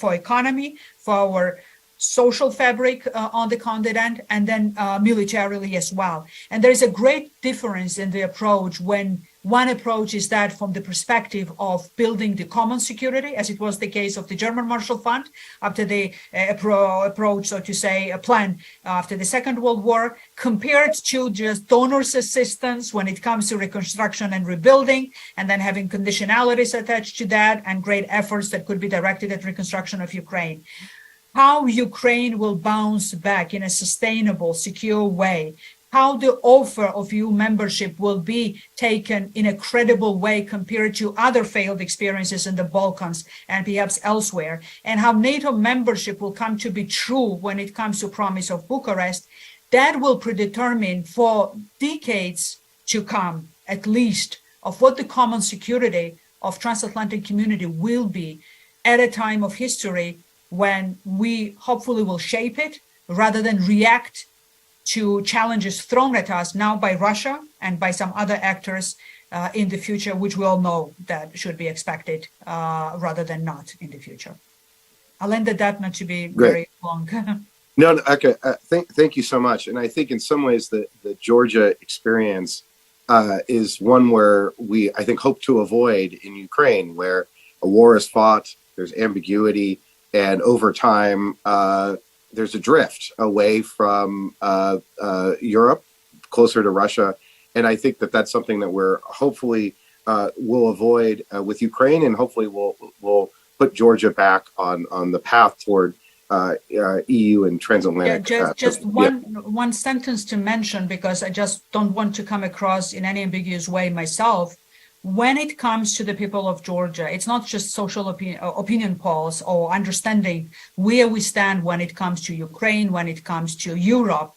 for economy, for our social fabric on the continent, and then militarily as well. And there is a great difference in the approach when one approach is that from the perspective of building the common security, as it was the case of the German Marshall Fund after the approach, so to say, a plan after the Second World War, compared to just donors' assistance when it comes to reconstruction and rebuilding, and then having conditionalities attached to that and great efforts that could be directed at reconstruction of Ukraine. How Ukraine will bounce back in a sustainable, secure way, how the offer of EU membership will be taken in a credible way compared to other failed experiences in the Balkans and perhaps elsewhere, and how NATO membership will come to be true when it comes to promise of Bucharest, that will predetermine for decades to come, at least, of what the common security of transatlantic community will be at a time of history when we hopefully will shape it rather than react to challenges thrown at us now by Russia and by some other actors in the future, which we all know that should be expected rather than not in the future. I'll end at that, not to be very long. No, okay. Thank you so much. And I think in some ways the Georgia experience is one where we, I think, hope to avoid in Ukraine, where a war is fought, there's ambiguity, and over time, there's a drift away from Europe, closer to Russia. And I think that that's something that we're hopefully will avoid with Ukraine, and hopefully we'll put Georgia back on the path toward EU and transatlantic. Just one sentence to mention, because I just don't want to come across in any ambiguous way myself. when it comes to the people of Georgia, it's not just social opinion polls or understanding where we stand when it comes to Ukraine, when it comes to Europe.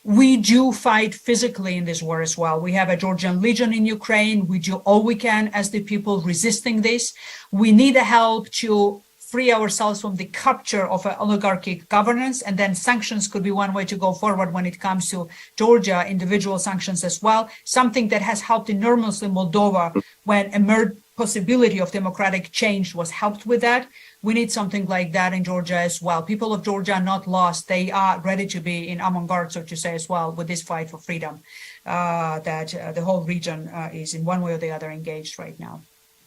We do fight physically in this war as well. We have a Georgian Legion in Ukraine. We do all we can as the people resisting this. We need help to free ourselves from the capture of an oligarchic governance, and then sanctions could be one way to go forward when it comes to Georgia, individual sanctions as well, something that has helped enormously Moldova when a possibility of democratic change was helped with that. We need something like that in Georgia as well. People of Georgia are not lost. They are ready to be in avant-garde, so to say, as well, with this fight for freedom that the whole region is in one way or the other engaged right now.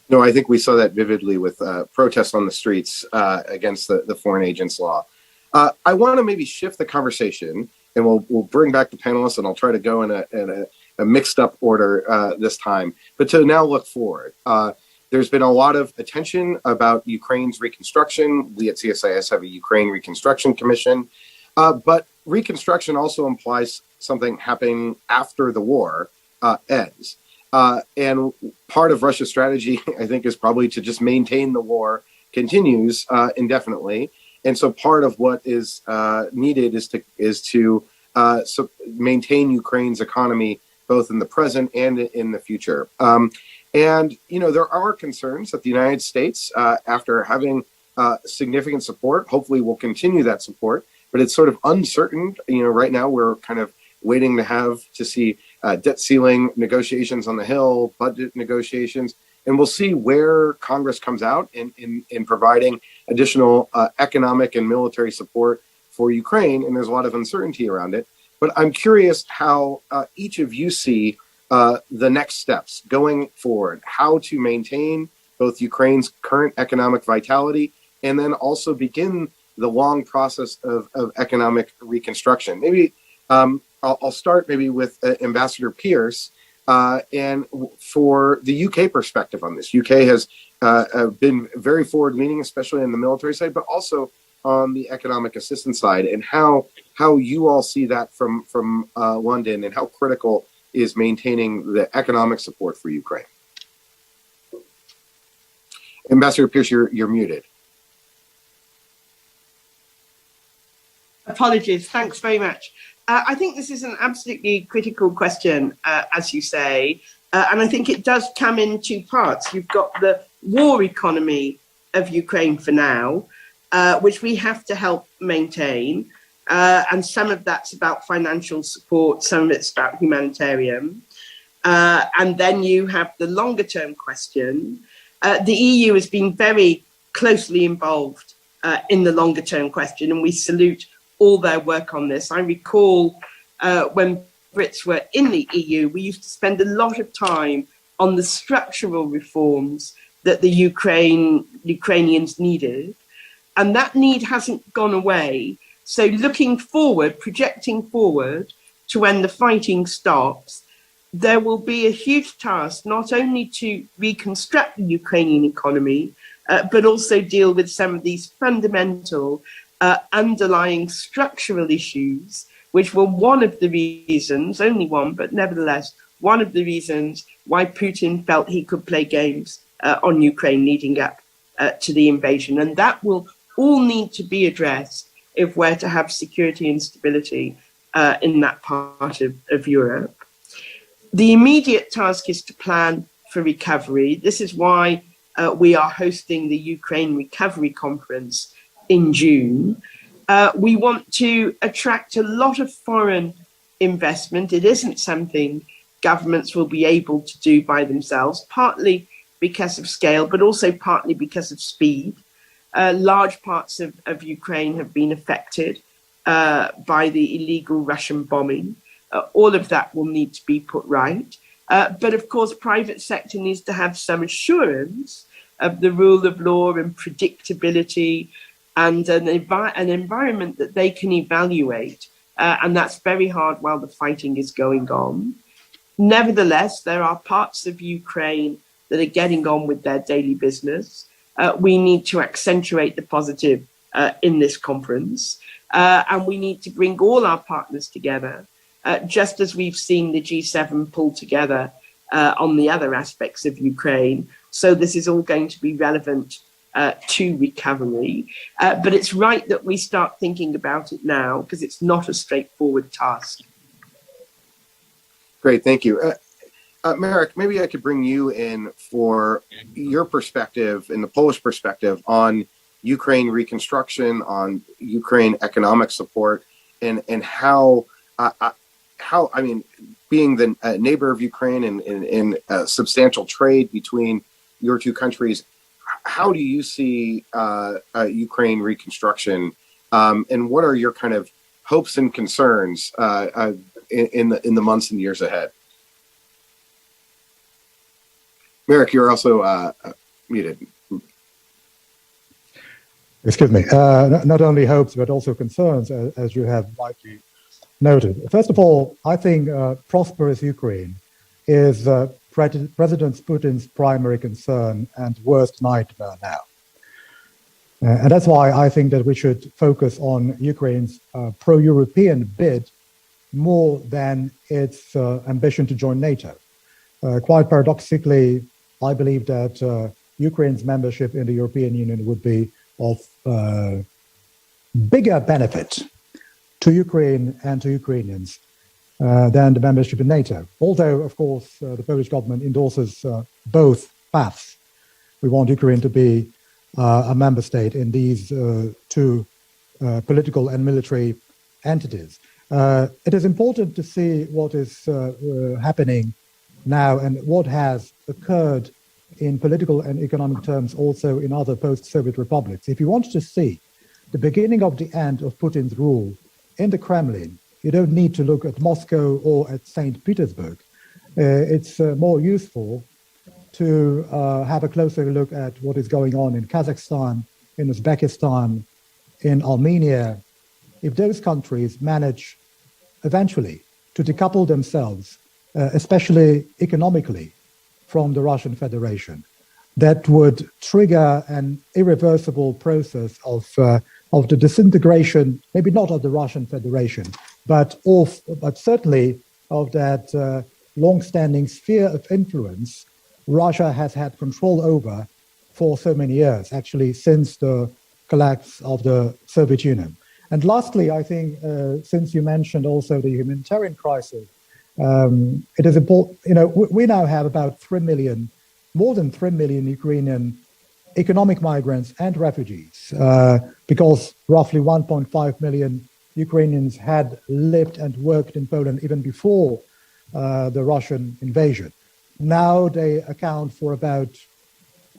No, I think we saw that vividly with protests on the streets against the foreign agents law. I want to maybe shift the conversation, and we'll bring back the panelists, and I'll try to go in a mixed up order this time, but to now look forward. There's been a lot of attention about Ukraine's reconstruction. We at CSIS have a Ukraine Reconstruction Commission, but reconstruction also implies something happening after the war ends. And part of Russia's strategy, I think, is probably to just maintain the war continues indefinitely. And so part of what is needed is to maintain Ukraine's economy both in the present and in the future. And, you know, there are concerns that the United States, after having significant support, hopefully will continue that support, but it's sort of uncertain. You know, right now we're kind of waiting to see debt ceiling negotiations on the Hill, budget negotiations, and we'll see where Congress comes out in providing additional economic and military support for Ukraine. And there's a lot of uncertainty around it. But I'm curious how each of you see the next steps going forward, how to maintain both Ukraine's current economic vitality and then also begin the long process of economic reconstruction. Maybe I'll start maybe with Ambassador Pierce, and for the UK perspective on this. UK has been very forward-leaning, especially on the military side, but also on the economic assistance side, and how you all see that from London, and how critical is maintaining the economic support for Ukraine. Ambassador Pierce, you're muted. Apologies. Thanks very much. I think this is an absolutely critical question, as you say, and I think it does come in two parts. You've got the war economy of Ukraine for now, which we have to help maintain, and some of that's about financial support, some of it's about humanitarian. And then you have the longer term question. The EU has been very closely involved in the longer term question, and we salute all their work on this. I recall when Brits were in the EU, we used to spend a lot of time on the structural reforms that the Ukrainians needed, and that need hasn't gone away. So looking forward, projecting forward to when the fighting stops, there will be a huge task not only to reconstruct the Ukrainian economy, but also deal with some of these fundamental underlying structural issues, which were one of the reasons, only one, but nevertheless, one of the reasons why Putin felt he could play games on Ukraine leading up to the invasion. And that will all need to be addressed if we're to have security and stability in that part of Europe. The immediate task is to plan for recovery. This is why we are hosting the Ukraine Recovery Conference in June. We want to attract a lot of foreign investment. It isn't something governments will be able to do by themselves, partly because of scale, but also partly because of speed. Large parts of Ukraine have been affected by the illegal Russian bombing. All of that will need to be put right. But of course, private sector needs to have some assurance of the rule of law and predictability and an environment that they can evaluate. And that's very hard while the fighting is going on. Nevertheless, there are parts of Ukraine that are getting on with their daily business. We need to accentuate the positive in this conference. And we need to bring all our partners together, just as we've seen the G7 pull together on the other aspects of Ukraine. So this is all going to be relevant to recovery. But it's right that we start thinking about it now, because it's not a straightforward task. Great, thank you. Marek, maybe I could bring you in for your perspective and the Polish perspective on Ukraine reconstruction, on Ukraine economic support, and how I mean, being the neighbor of Ukraine and in substantial trade between your two countries, how do you see Ukraine reconstruction, and what are your kind of hopes and concerns in the months and years ahead? Marek, you're also muted. Excuse me. Not only hopes, but also concerns, as you have rightly noted. First of all, I think prosperous Ukraine is President Putin's primary concern and worst nightmare now. And that's why I think that we should focus on Ukraine's pro-European bid more than its ambition to join NATO. Quite paradoxically, I believe that Ukraine's membership in the European Union would be of bigger benefit to Ukraine and to Ukrainians than the membership in NATO. Although, of course, the Polish government endorses both paths. We want Ukraine to be a member state in these two political and military entities. It is important to see what is happening now and what has occurred in political and economic terms also in other post-Soviet republics. If you want to see the beginning of the end of Putin's rule in the Kremlin, you don't need to look at Moscow or at St. Petersburg. It's more useful to have a closer look at what is going on in Kazakhstan, in Uzbekistan, in Armenia. If those countries manage eventually to decouple themselves, especially economically, from the Russian Federation, that would trigger an irreversible process of the disintegration, maybe not of the Russian Federation, but certainly of that long-standing sphere of influence Russia has had control over for so many years, actually since the collapse of the Soviet Union. And lastly, I think, since you mentioned also the humanitarian crisis, it is important, we now have about 3 million, more than 3 million Ukrainian economic migrants and refugees, because roughly 1.5 million Ukrainians had lived and worked in Poland even before the Russian invasion. Now they account for about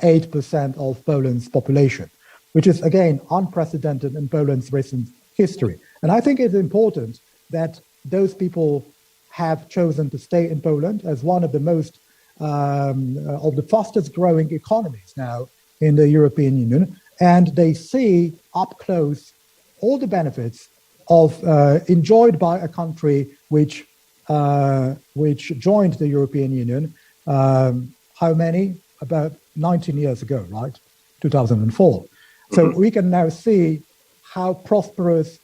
8% of Poland's population, which is, again, unprecedented in Poland's recent history. And I think it's important that those people have chosen to stay in Poland as one of the most, of the fastest growing economies now in the European Union. And they see up close all the benefits of enjoyed by a country which joined the European Union. How many? About 19 years ago, right? 2004. So we can now see how prosperous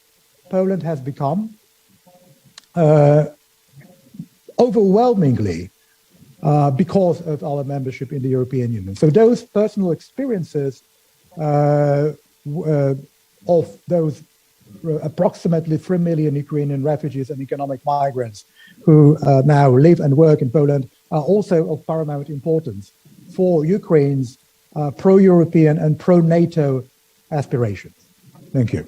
Poland has become, overwhelmingly because of our membership in the European Union. So those personal experiences of those approximately 3 million Ukrainian refugees and economic migrants who now live and work in Poland are also of paramount importance for Ukraine's pro-European and pro-NATO aspirations. Thank you.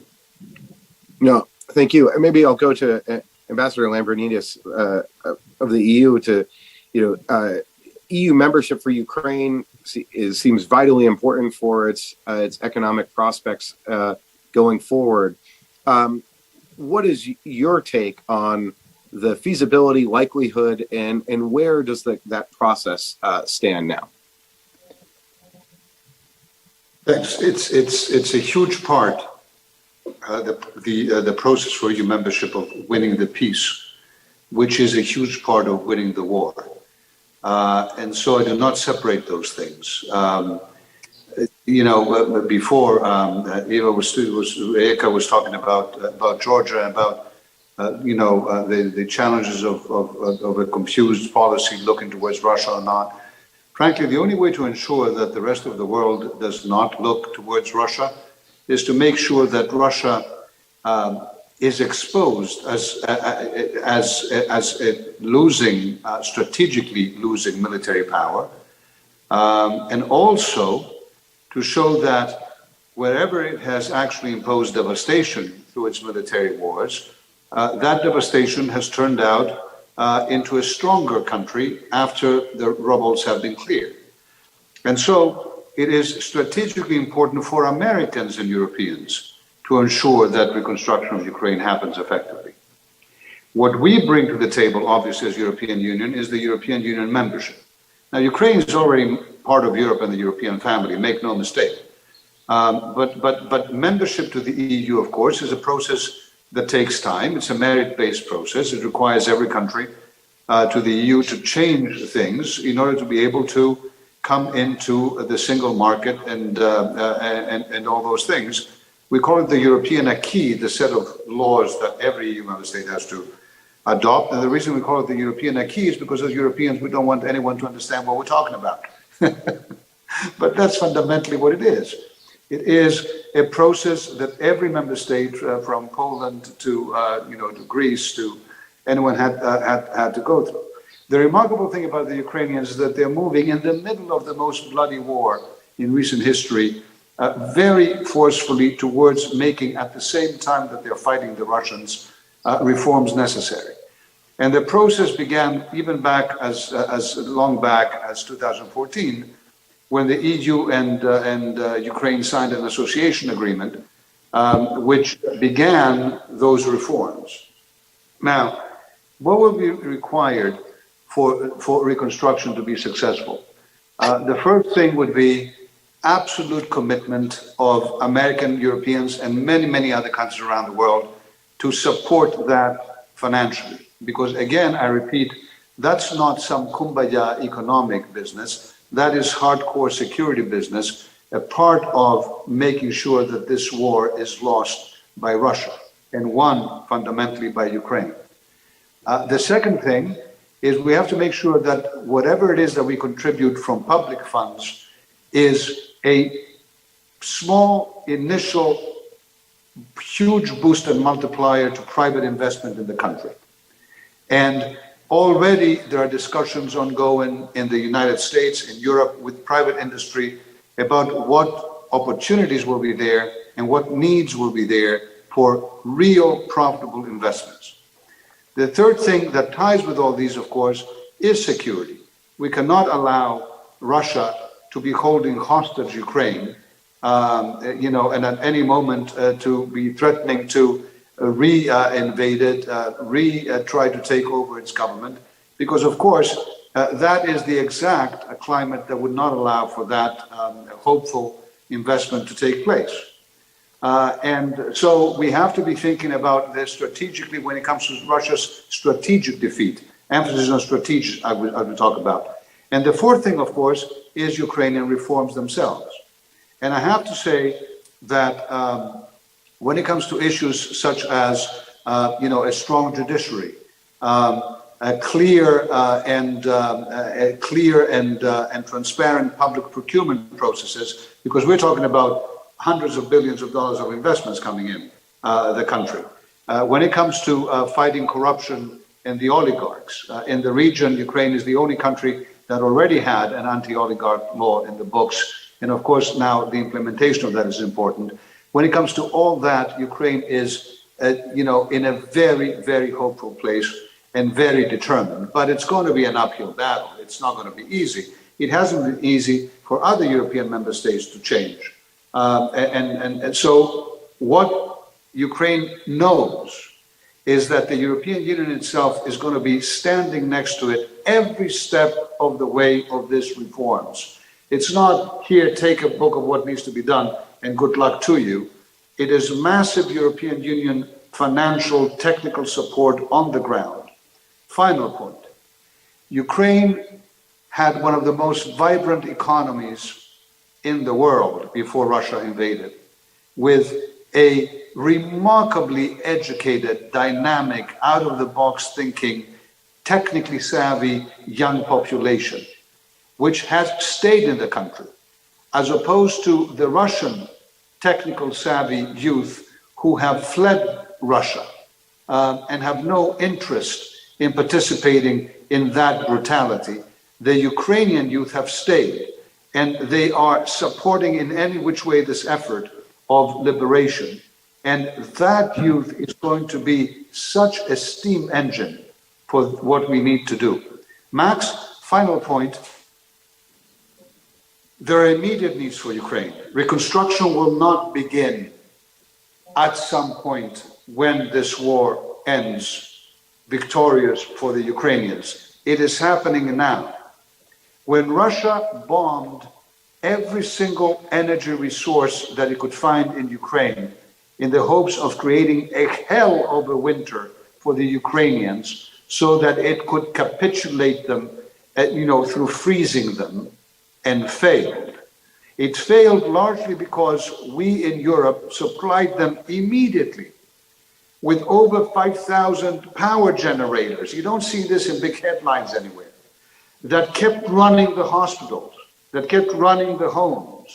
No, thank you. Maybe I'll go to Ambassador Lambrinidis of the EU. EU membership for Ukraine seems vitally important for its economic prospects going forward. What is your take on the feasibility, likelihood, and where does that process stand now? Thanks. It's a huge part, the process for EU membership of winning the peace, which is a huge part of winning the war. And so I do not separate those things. Before Eka was talking about Georgia, about the challenges of a confused policy looking towards Russia or not. Frankly, the only way to ensure that the rest of the world does not look towards Russia is to make sure that Russia is exposed as losing, strategically losing military power, and also to show that wherever it has actually imposed devastation through its military wars, that devastation has turned out into a stronger country after the rebels have been cleared. And so it is strategically important for Americans and Europeans to ensure that reconstruction of Ukraine happens effectively. What we bring to the table, obviously, as European Union, is the European Union membership. Now, Ukraine is already part of Europe and the European family, make no mistake. But membership to the EU, of course, is a process that takes time. It's a merit-based process. It requires every country to the EU to change things in order to be able to come into the single market and all those things. We call it the European acquis, the set of laws that every EU member state has to adopt. And the reason we call it the European acquis is because as Europeans, we don't want anyone to understand what we're talking about. But that's fundamentally what it is. It is a process that every member state, from Poland to Greece to anyone had to go through. The remarkable thing about the Ukrainians is that they're moving in the middle of the most bloody war in recent history, very forcefully towards making, at the same time that they're fighting the Russians, reforms necessary. And the process began even back as long back as 2014, when the EU and Ukraine signed an association agreement, which began those reforms. Now, what will be required for reconstruction to be successful? The first thing would be absolute commitment of American, Europeans, and many, many other countries around the world to support that financially. Because again, I repeat, that's not some kumbaya economic business. That is hardcore security business, a part of making sure that this war is lost by Russia and won fundamentally by Ukraine. The second thing is we have to make sure that whatever it is that we contribute from public funds is a small initial huge boost and multiplier to private investment in the country. And already there are discussions ongoing in the United States, in Europe, with private industry about what opportunities will be there and what needs will be there for real profitable investments. The third thing that ties with all these, of course, is security. We cannot allow Russia to be holding hostage Ukraine, and at any moment to be threatening to re-invade it, try to take over its government, because of course that is the exact climate that would not allow for that hopeful investment to take place. And so we have to be thinking about this strategically when it comes to Russia's strategic defeat. Emphasis on strategic, I would talk about. And the fourth thing, of course, is Ukrainian reforms themselves. And I have to say that when it comes to issues such as, a strong judiciary, clear and transparent public procurement processes, because we're talking about hundreds of billions of dollars of investments coming in the country. When it comes to fighting corruption and the oligarchs in the region, Ukraine is the only country that already had an anti-oligarch law in the books, and of course now the implementation of that is important. When it comes to all that, Ukraine is, in a very, very hopeful place and very determined. But it's going to be an uphill battle. It's not going to be easy. It hasn't been easy for other European member states to change. And so what Ukraine knows is that the European Union itself is going to be standing next to it every step of the way of these reforms. It's not here, take a book of what needs to be done and good luck to you. It is massive European Union financial, technical support on the ground. Final point. Ukraine had one of the most vibrant economies in the world before Russia invaded, with a remarkably educated, dynamic, out-of-the-box thinking, technically savvy young population, which has stayed in the country, as opposed to the Russian technical savvy youth who have fled Russia and have no interest in participating in that brutality. The Ukrainian youth have stayed, and they are supporting in any which way this effort of liberation. And that youth is going to be such a steam engine for what we need to do. Max, final point. There are immediate needs for Ukraine. Reconstruction will not begin at some point when this war ends victorious for the Ukrainians. It is happening now. When Russia bombed every single energy resource that it could find in Ukraine in the hopes of creating a hell of a winter for the Ukrainians so that it could capitulate them, through freezing them, and failed. It failed largely because we in Europe supplied them immediately with over 5,000 power generators. You don't see this in big headlines anywhere. That kept running the hospitals, that kept running the homes.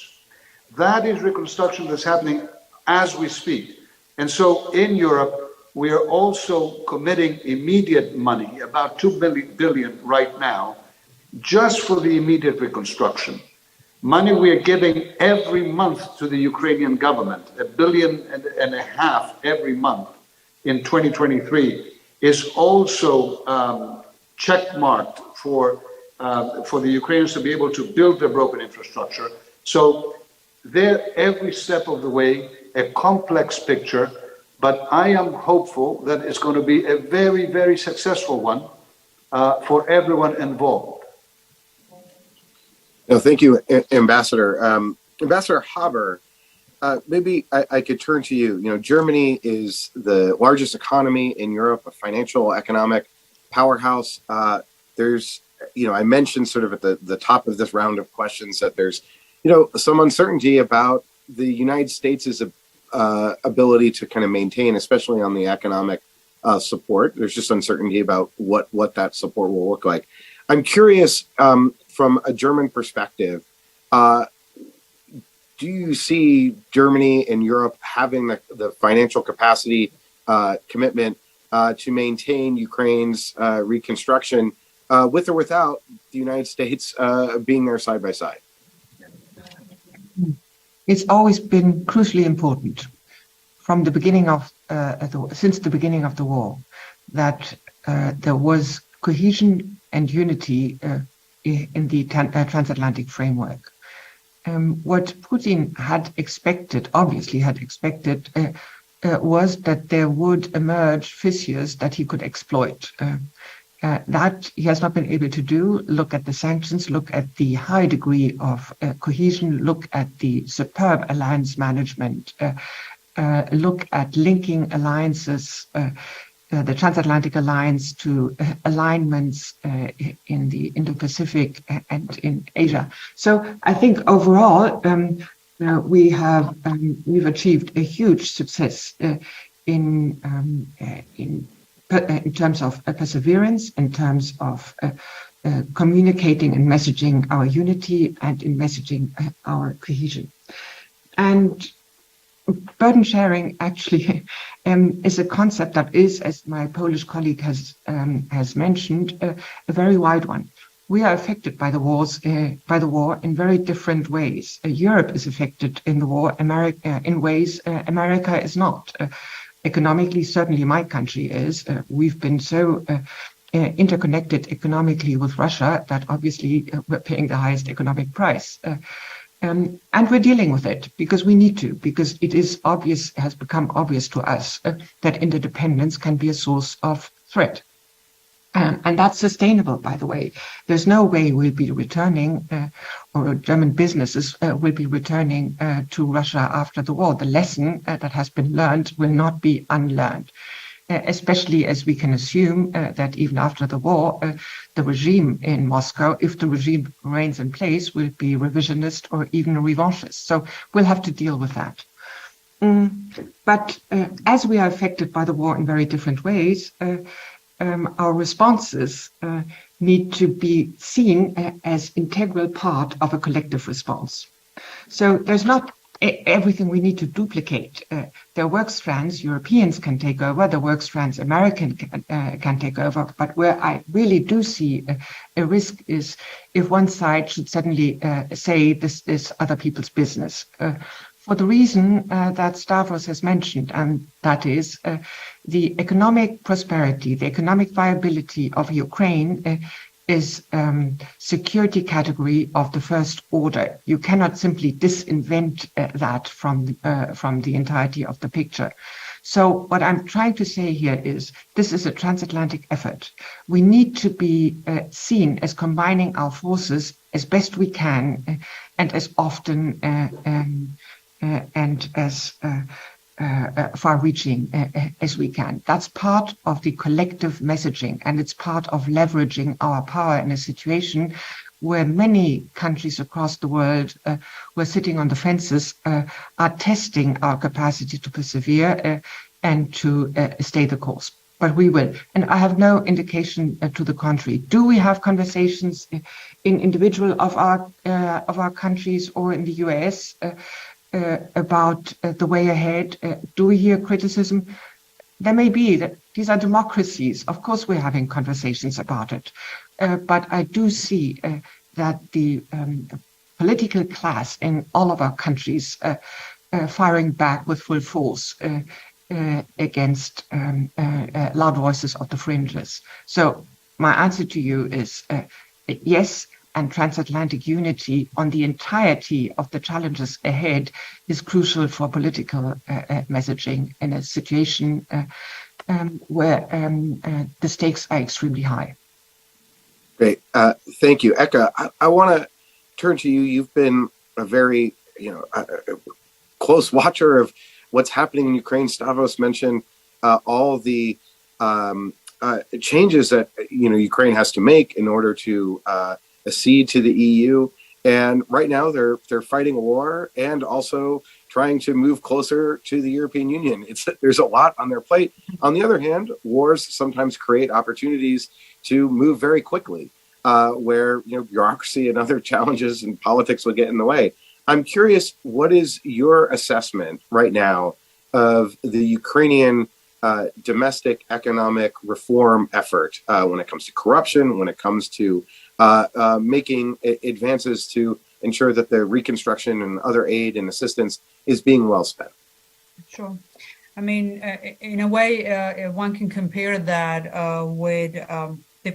That is reconstruction that's happening as we speak. And so in Europe, we are also committing immediate money, about 2 billion right now, just for the immediate reconstruction. Money we are giving every month to the Ukrainian government, $1.5 billion every month in 2023, is also checkmarked for the Ukrainians to be able to build their broken infrastructure. So they're every step of the way, a complex picture, but I am hopeful that it's going to be a very, very successful one for everyone involved. No, thank you, Ambassador. Ambassador Haber, maybe I could turn to you. Germany is the largest economy in Europe, a financial, economic powerhouse. There's, I mentioned sort of at the top of this round of questions that there's, some uncertainty about the United States' ability to kind of maintain, especially on the economic support. There's just uncertainty about what that support will look like. I'm curious, from a German perspective, do you see Germany and Europe having the financial capacity, commitment to maintain Ukraine's reconstruction with or without the United States being there side by side? It's always been crucially important from the beginning of since the beginning of the war that there was cohesion and unity in the transatlantic framework. What Putin had expected, was that there would emerge fissures that he could exploit. That he has not been able to do. Look at the sanctions, look at the high degree of cohesion, look at the superb alliance management, look at linking alliances, the transatlantic alliance to alignments in the Indo-Pacific and in Asia. So I think overall we've achieved a huge success in terms of perseverance, in terms of communicating and messaging our unity, and in messaging our cohesion. And burden sharing actually is a concept that is, as my Polish colleague has mentioned, a very wide one. We are affected by the war in very different ways. Europe is affected in the war, in ways America is not. Economically, certainly my country is. We've been so interconnected economically with Russia that obviously we're paying the highest economic price. And we're dealing with it because we need to, because it is obvious, has become obvious to us that interdependence can be a source of threat. And that's sustainable, by the way. There's no way we'll be returning, or German businesses will be returning to Russia after the war. The lesson that has been learned will not be unlearned, especially as we can assume that even after the war, the regime in Moscow, if the regime remains in place, will be revisionist or even revanchist. So we'll have to deal with that. But as we are affected by the war in very different ways, our responses need to be seen as integral part of a collective response. So there's not everything we need to duplicate. There are work strands Europeans can take over, the work strands American can take over, but where I really do see a risk is if one side should suddenly say this is other people's business. For the reason that Stavros has mentioned, and that is the economic prosperity, the economic viability of Ukraine is security category of the first order. You cannot simply disinvent that from the entirety of the picture. So what I'm trying to say here is this is a transatlantic effort. We need to be seen as combining our forces as best we can and as often and as far-reaching as we can. That's part of the collective messaging, and it's part of leveraging our power in a situation where many countries across the world who are sitting on the fences are testing our capacity to persevere and to stay the course. But we will, and I have no indication to the contrary. Do we have conversations in individual of our countries or in the US about the way ahead? Do we hear criticism? There may be. That these are democracies. Of course, we're having conversations about it. But I do see that the political class in all of our countries firing back with full force against loud voices of the fringes. So my answer to you is yes, and transatlantic unity on the entirety of the challenges ahead is crucial for political messaging in a situation where the stakes are extremely high. Great. Thank you. Eka, I want to turn to you. You've been a very close watcher of what's happening in Ukraine. Stavros mentioned all the changes that Ukraine has to make in order to accede to the EU, and right now they're fighting a war and also trying to move closer to the European Union. There's a lot on their plate. On the other hand, wars sometimes create opportunities to move very quickly, where bureaucracy and other challenges and politics will get in the way. I'm curious, what is your assessment right now of the Ukrainian domestic economic reform effort when it comes to corruption, when it comes to making advances to ensure that the reconstruction and other aid and assistance is being well spent? Sure. I mean, in a way, one can compare that with the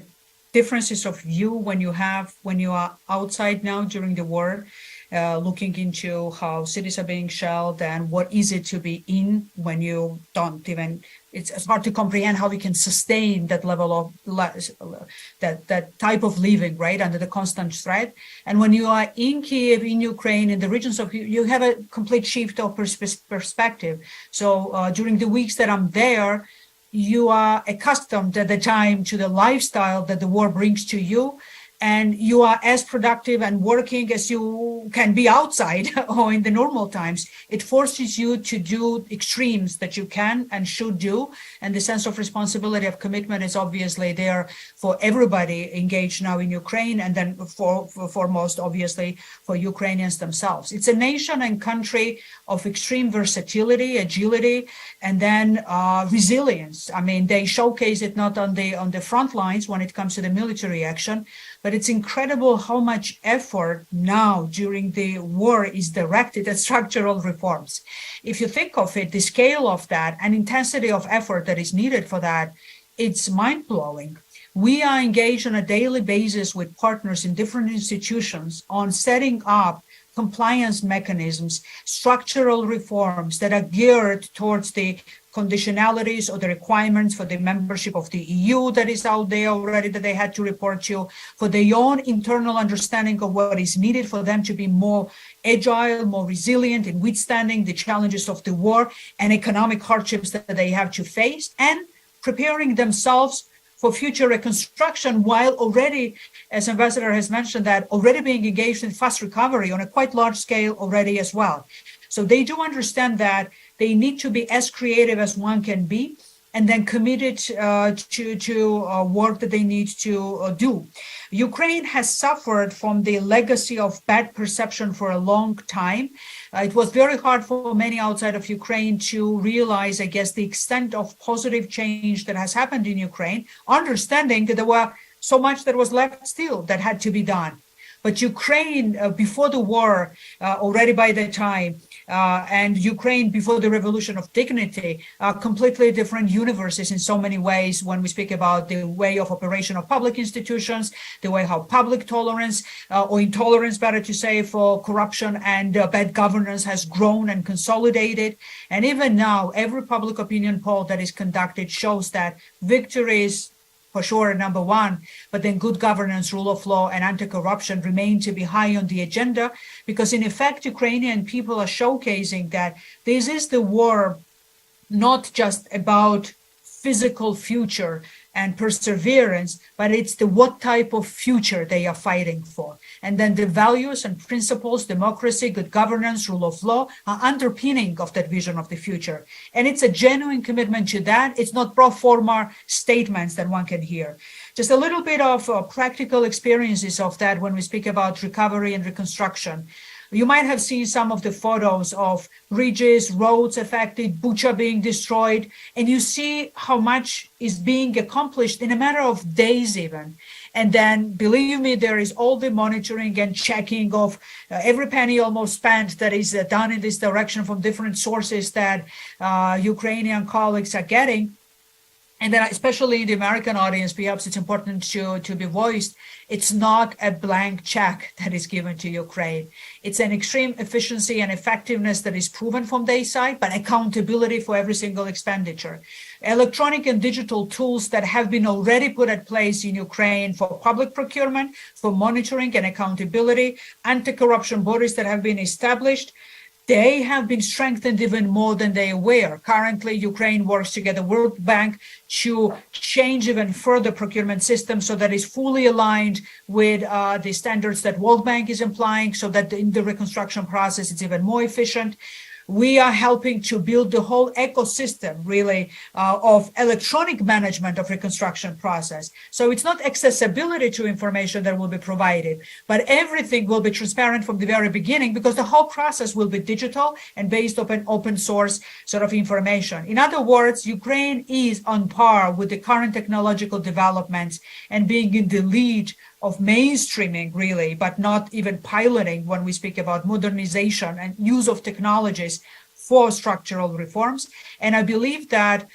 differences of view when you are outside now during the war, looking into how cities are being shelled and what is it to be in when you don't even, it's hard to comprehend how we can sustain that level of, that type of living, right, under the constant threat. And when you are in Kiev, in Ukraine, in the regions of, you have a complete shift of perspective. So during the weeks that I'm there, you are accustomed at the time to the lifestyle that the war brings to you. And you are as productive and working as you can be outside or in the normal times. It forces you to do extremes that you can and should do. And the sense of responsibility of commitment is obviously there for everybody engaged now in Ukraine, and then foremost, obviously, for Ukrainians themselves. It's a nation and country of extreme versatility, agility, and then resilience. I mean, they showcase it not on the front lines when it comes to the military action, but it's incredible how much effort now during the war is directed at structural reforms. If you think of it, the scale of that and intensity of effort that is needed for that, it's mind-blowing. We are engaged on a daily basis with partners in different institutions on setting up compliance mechanisms, structural reforms that are geared towards the conditionalities or the requirements for the membership of the EU that is out there already that they had to report to, for their own internal understanding of what is needed for them to be more agile, more resilient in withstanding the challenges of the war and economic hardships that they have to face, and preparing themselves for future reconstruction, while already, as Ambassador has mentioned, that already being engaged in fast recovery on a quite large scale already as well. So they do understand that They need to be as creative as one can be, and then committed to work that they need to do. Ukraine has suffered from the legacy of bad perception for a long time. It was very hard for many outside of Ukraine to realize, I guess, the extent of positive change that has happened in Ukraine, understanding that there were so much that was left still that had to be done. But Ukraine, before the war, already by that time, and Ukraine before the revolution of dignity, are completely different universes in so many ways when we speak about the way of operation of public institutions, the way how public tolerance, or intolerance, better to say, for corruption and bad governance has grown and consolidated. And even now, every public opinion poll that is conducted shows that victories, for sure, number one, but then good governance, rule of law, and anti-corruption remain to be high on the agenda, because in effect, Ukrainian people are showcasing that this is the war not just about physical future and perseverance, but it's the what type of future they are fighting for. And then the values and principles, democracy, good governance, rule of law, are underpinning of that vision of the future. And it's a genuine commitment to that. It's not pro forma statements that one can hear. Just a little bit of practical experiences of that when we speak about recovery and reconstruction. You might have seen some of the photos of bridges, roads affected, Bucha being destroyed, and you see how much is being accomplished in a matter of days even. And then, believe me, there is all the monitoring and checking of every penny almost spent that is done in this direction from different sources that Ukrainian colleagues are getting. And then, especially in the American audience, perhaps it's important to be voiced. It's not a blank check that is given to Ukraine. It's an extreme efficiency and effectiveness that is proven from their side, but accountability for every single expenditure. Electronic and digital tools that have been already put in place in Ukraine for public procurement, for monitoring and accountability, anti-corruption bodies that have been established, they have been strengthened even more than they were. Currently, Ukraine works together with the World Bank to change even further procurement system so that it's fully aligned with the standards that World Bank is implying, so that in the reconstruction process, it's even more efficient. We are helping to build the whole ecosystem, really, of electronic management of reconstruction process. So it's not accessibility to information that will be provided, but everything will be transparent from the very beginning, because the whole process will be digital and based on open source sort of information. In other words, Ukraine is on par with the current technological developments and being in the lead of mainstreaming, really, but not even piloting when we speak about modernization and use of technologies for structural reforms. And I believe that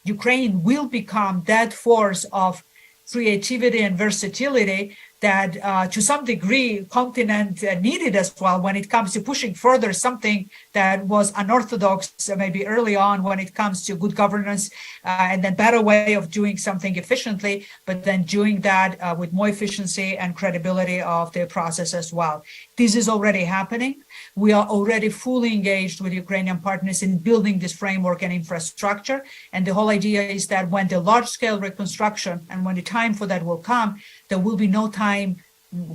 Ukraine will become that force of creativity and versatility that to some degree continent needed as well when it comes to pushing further something that was unorthodox maybe early on when it comes to good governance and then better way of doing something efficiently, but then doing that with more efficiency and credibility of the process as well. This is already happening. We are already fully engaged with Ukrainian partners in building this framework and infrastructure. And the whole idea is that when the large-scale reconstruction and when the time for that will come, there will be no time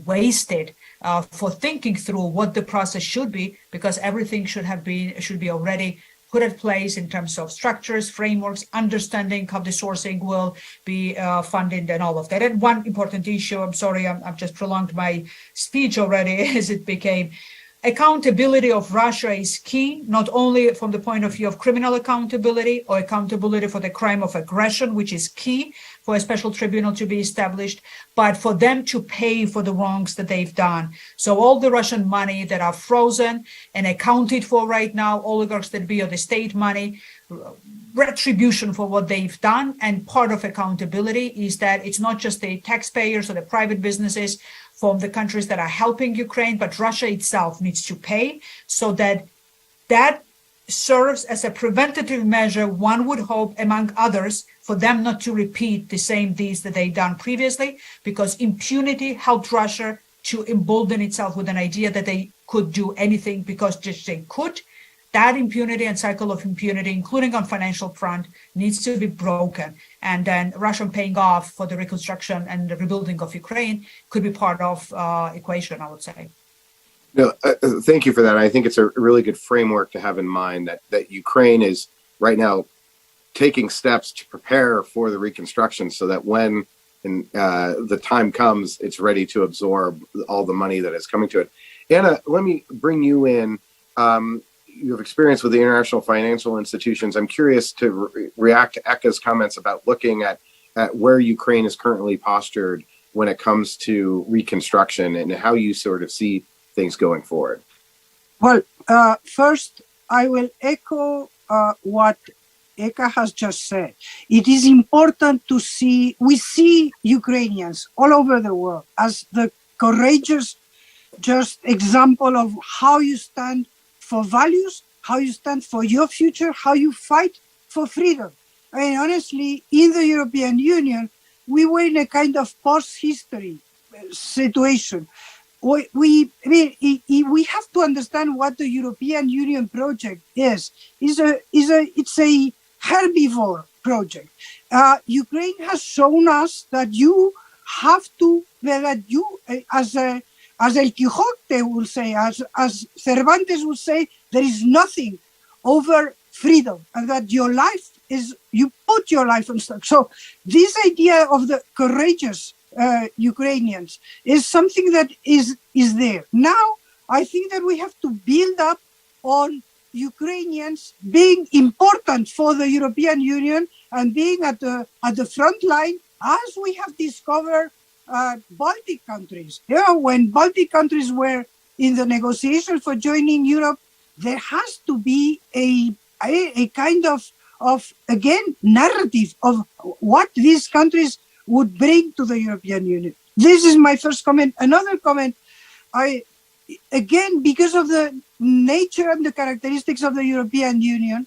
wasted for thinking through what the process should be, because everything should be already put in place in terms of structures, frameworks, understanding how the sourcing will be funded and all of that. And one important issue, I'm sorry, I've just prolonged my speech already as it became, accountability of Russia is key, not only from the point of view of criminal accountability or accountability for the crime of aggression, which is key for a special tribunal to be established, but for them to pay for the wrongs that they've done. So all the Russian money that are frozen and accounted for right now, oligarchs that be of the state money, retribution for what they've done. And part of accountability is that it's not just the taxpayers or the private businesses from the countries that are helping Ukraine, but Russia itself needs to pay, so that serves as a preventative measure, one would hope, among others, for them not to repeat the same deeds that they've done previously, because impunity helped Russia to embolden itself with an idea that they could do anything because just they could. That impunity and cycle of impunity, including on financial front, needs to be broken. And then Russia paying off for the reconstruction and the rebuilding of Ukraine could be part of equation, I would say. No, thank you for that. I think it's a really good framework to have in mind that Ukraine is right now taking steps to prepare for the reconstruction so that when the time comes, it's ready to absorb all the money that is coming to it. Anna, let me bring you in. You have experience with the international financial institutions. I'm curious to react to Eka's comments about looking at where Ukraine is currently postured when it comes to reconstruction and how you sort of see things going forward. Well, first, I will echo what Eka has just said. It is important to we see Ukrainians all over the world as the courageous just example of how you stand for values, how you stand for your future, how you fight for freedom. I mean, honestly, in the European Union, we were in a kind of post-history situation. We have to understand what the European Union project is. It's a herbivore project. Ukraine has shown us that you have to, that you, as El Quijote will say, as Cervantes would say, there is nothing over freedom, and that your life is, you put your life on stake. So this idea of the courageous Ukrainians is something that is there. Now, I think that we have to build up on Ukrainians being important for the European Union and being at the front line, as we have discovered Baltic countries. When Baltic countries were in the negotiations for joining Europe, there has to be a kind of again narrative of what these countries would bring to the European Union. This is my first comment. Another comment, again, because of the nature and the characteristics of the European Union,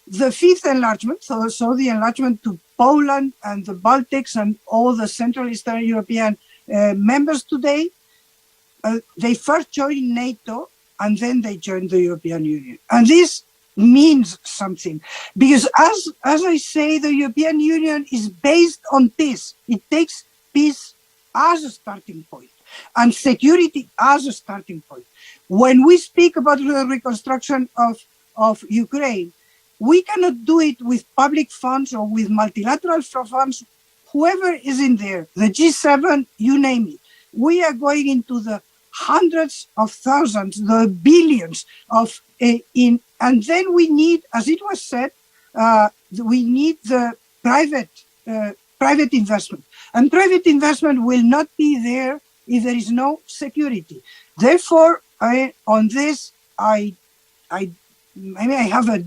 the fifth enlargement, so the enlargement to Poland and the Baltics and all the Central Eastern European members today, they first joined NATO and then they joined the European Union. And this means something, because as I say, the European Union is based on peace. It takes peace as a starting point and security as a starting point. When we speak about the reconstruction of Ukraine, we cannot do it with public funds or with multilateral funds, whoever is in there, the G7, you name it. We are going into the hundreds of thousands, the billions of and then we need, as it was said, we need the private investment, and private investment will not be there if there is no security. Therefore, on this, I have a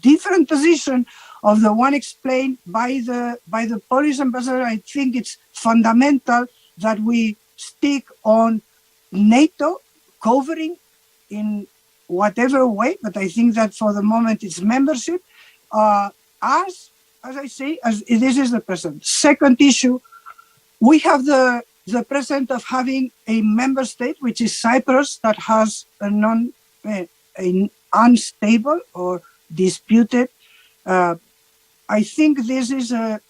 different position of the one explained by the Polish ambassador. I think it's fundamental that we stick on NATO covering in whatever way, but I think that for the moment it's membership. As I say, as this is the present. Second issue, we have the present of having a member state, which is Cyprus, that has an unstable or disputed. I think this is a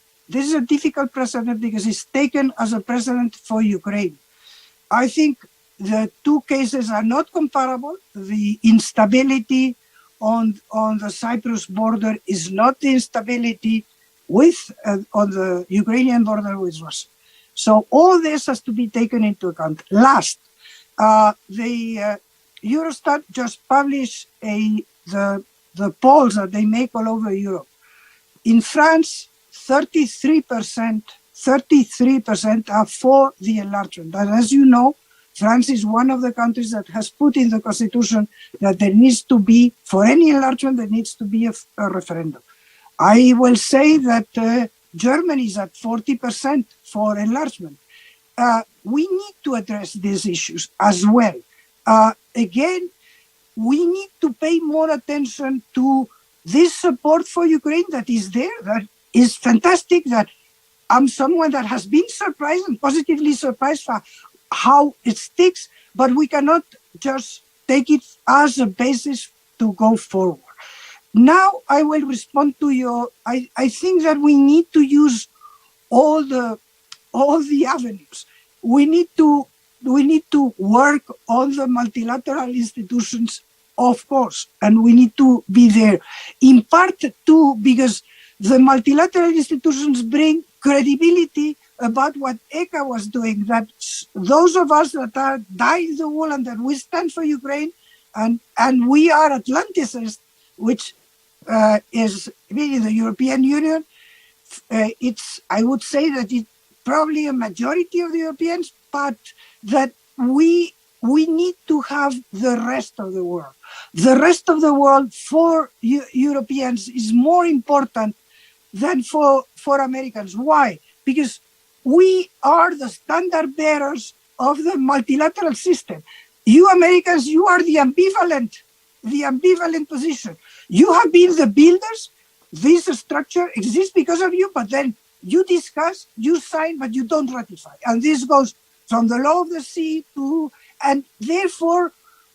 difficult precedent because it's taken as a precedent for Ukraine. I think the two cases are not comparable. The instability on the Cyprus border is not the instability on the Ukrainian border with Russia. So all this has to be taken into account. Last, the Eurostat just published the polls that they make all over Europe. In France, 33% are for the enlargement. And as you know, France is one of the countries that has put in the constitution that there needs to be, for any enlargement, there needs to be a referendum. I will say that Germany is at 40% for enlargement. We need to address these issues as well. Again, we need to pay more attention to this support for Ukraine that is there, that is fantastic, that I'm someone that has been surprised and positively surprised for how it sticks, but we cannot just take it as a basis to go forward. Now I will respond to your, I think that we need to use all the avenues. We need to need to work on the multilateral institutions, of course, and we need to be there. In part too, because the multilateral institutions bring credibility about what ECA was doing, that those of us that are dying the wall and that we stand for Ukraine, and we are Atlanticists, which is really the European Union. I would say that it's probably a majority of the Europeans, but that we need to have the rest of the world. The rest of the world for Europeans is more important than for Americans. Why? Because we are the standard bearers of the multilateral system. You Americans, you are the ambivalent position. You have been the builders. This structure exists because of you, but then you discuss, you sign, but you don't ratify. And this goes from the law of the sea to, and therefore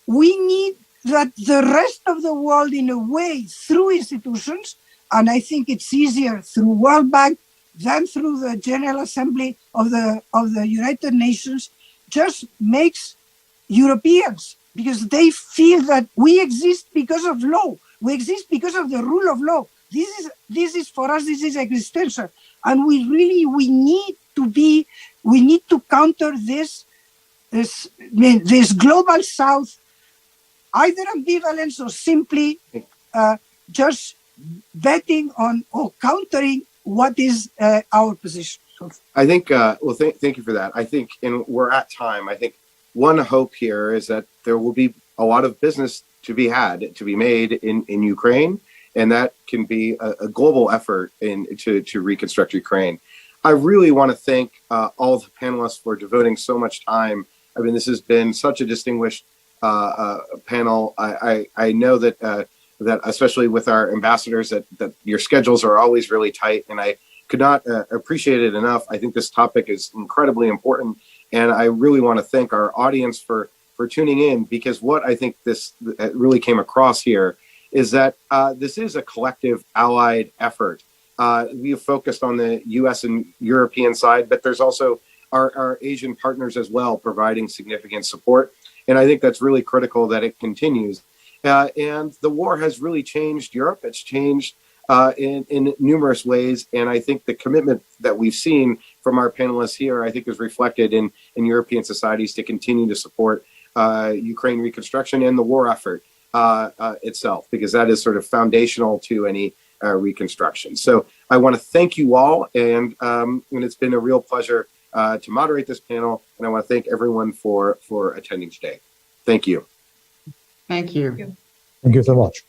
we need that the rest of the world in a way through institutions, and I think it's easier through World Bank than through the General Assembly of the United Nations, just makes Europeans, because they feel that we exist because of law. We exist because of the rule of law. This is for us, this is existential. And we need to counter this global south, either ambivalence or simply just betting on or countering what is our position. I think, thank you for that. I think, and we're at time, I think one hope here is that there will be a lot of business to be made in Ukraine, and that can be a global effort to reconstruct Ukraine. I really want to thank all the panelists for devoting so much time. I mean, this has been such a distinguished panel. I know that especially with our ambassadors, that your schedules are always really tight, and I could not appreciate it enough. I think this topic is incredibly important, and I really want to thank our audience for tuning in, because what I think this really came across here is that this is a collective allied effort. We have focused on the US and European side, but there's also our Asian partners as well providing significant support. And I think that's really critical that it continues. And the war has really changed Europe. It's changed in numerous ways. And I think the commitment that we've seen from our panelists here, I think is reflected in European societies to continue to support Ukraine reconstruction and the war effort itself, because that is sort of foundational to any reconstruction. So I want to thank you all, and it's been a real pleasure to moderate this panel, and I want to thank everyone for attending today. Thank you. Thank you. Thank you so much.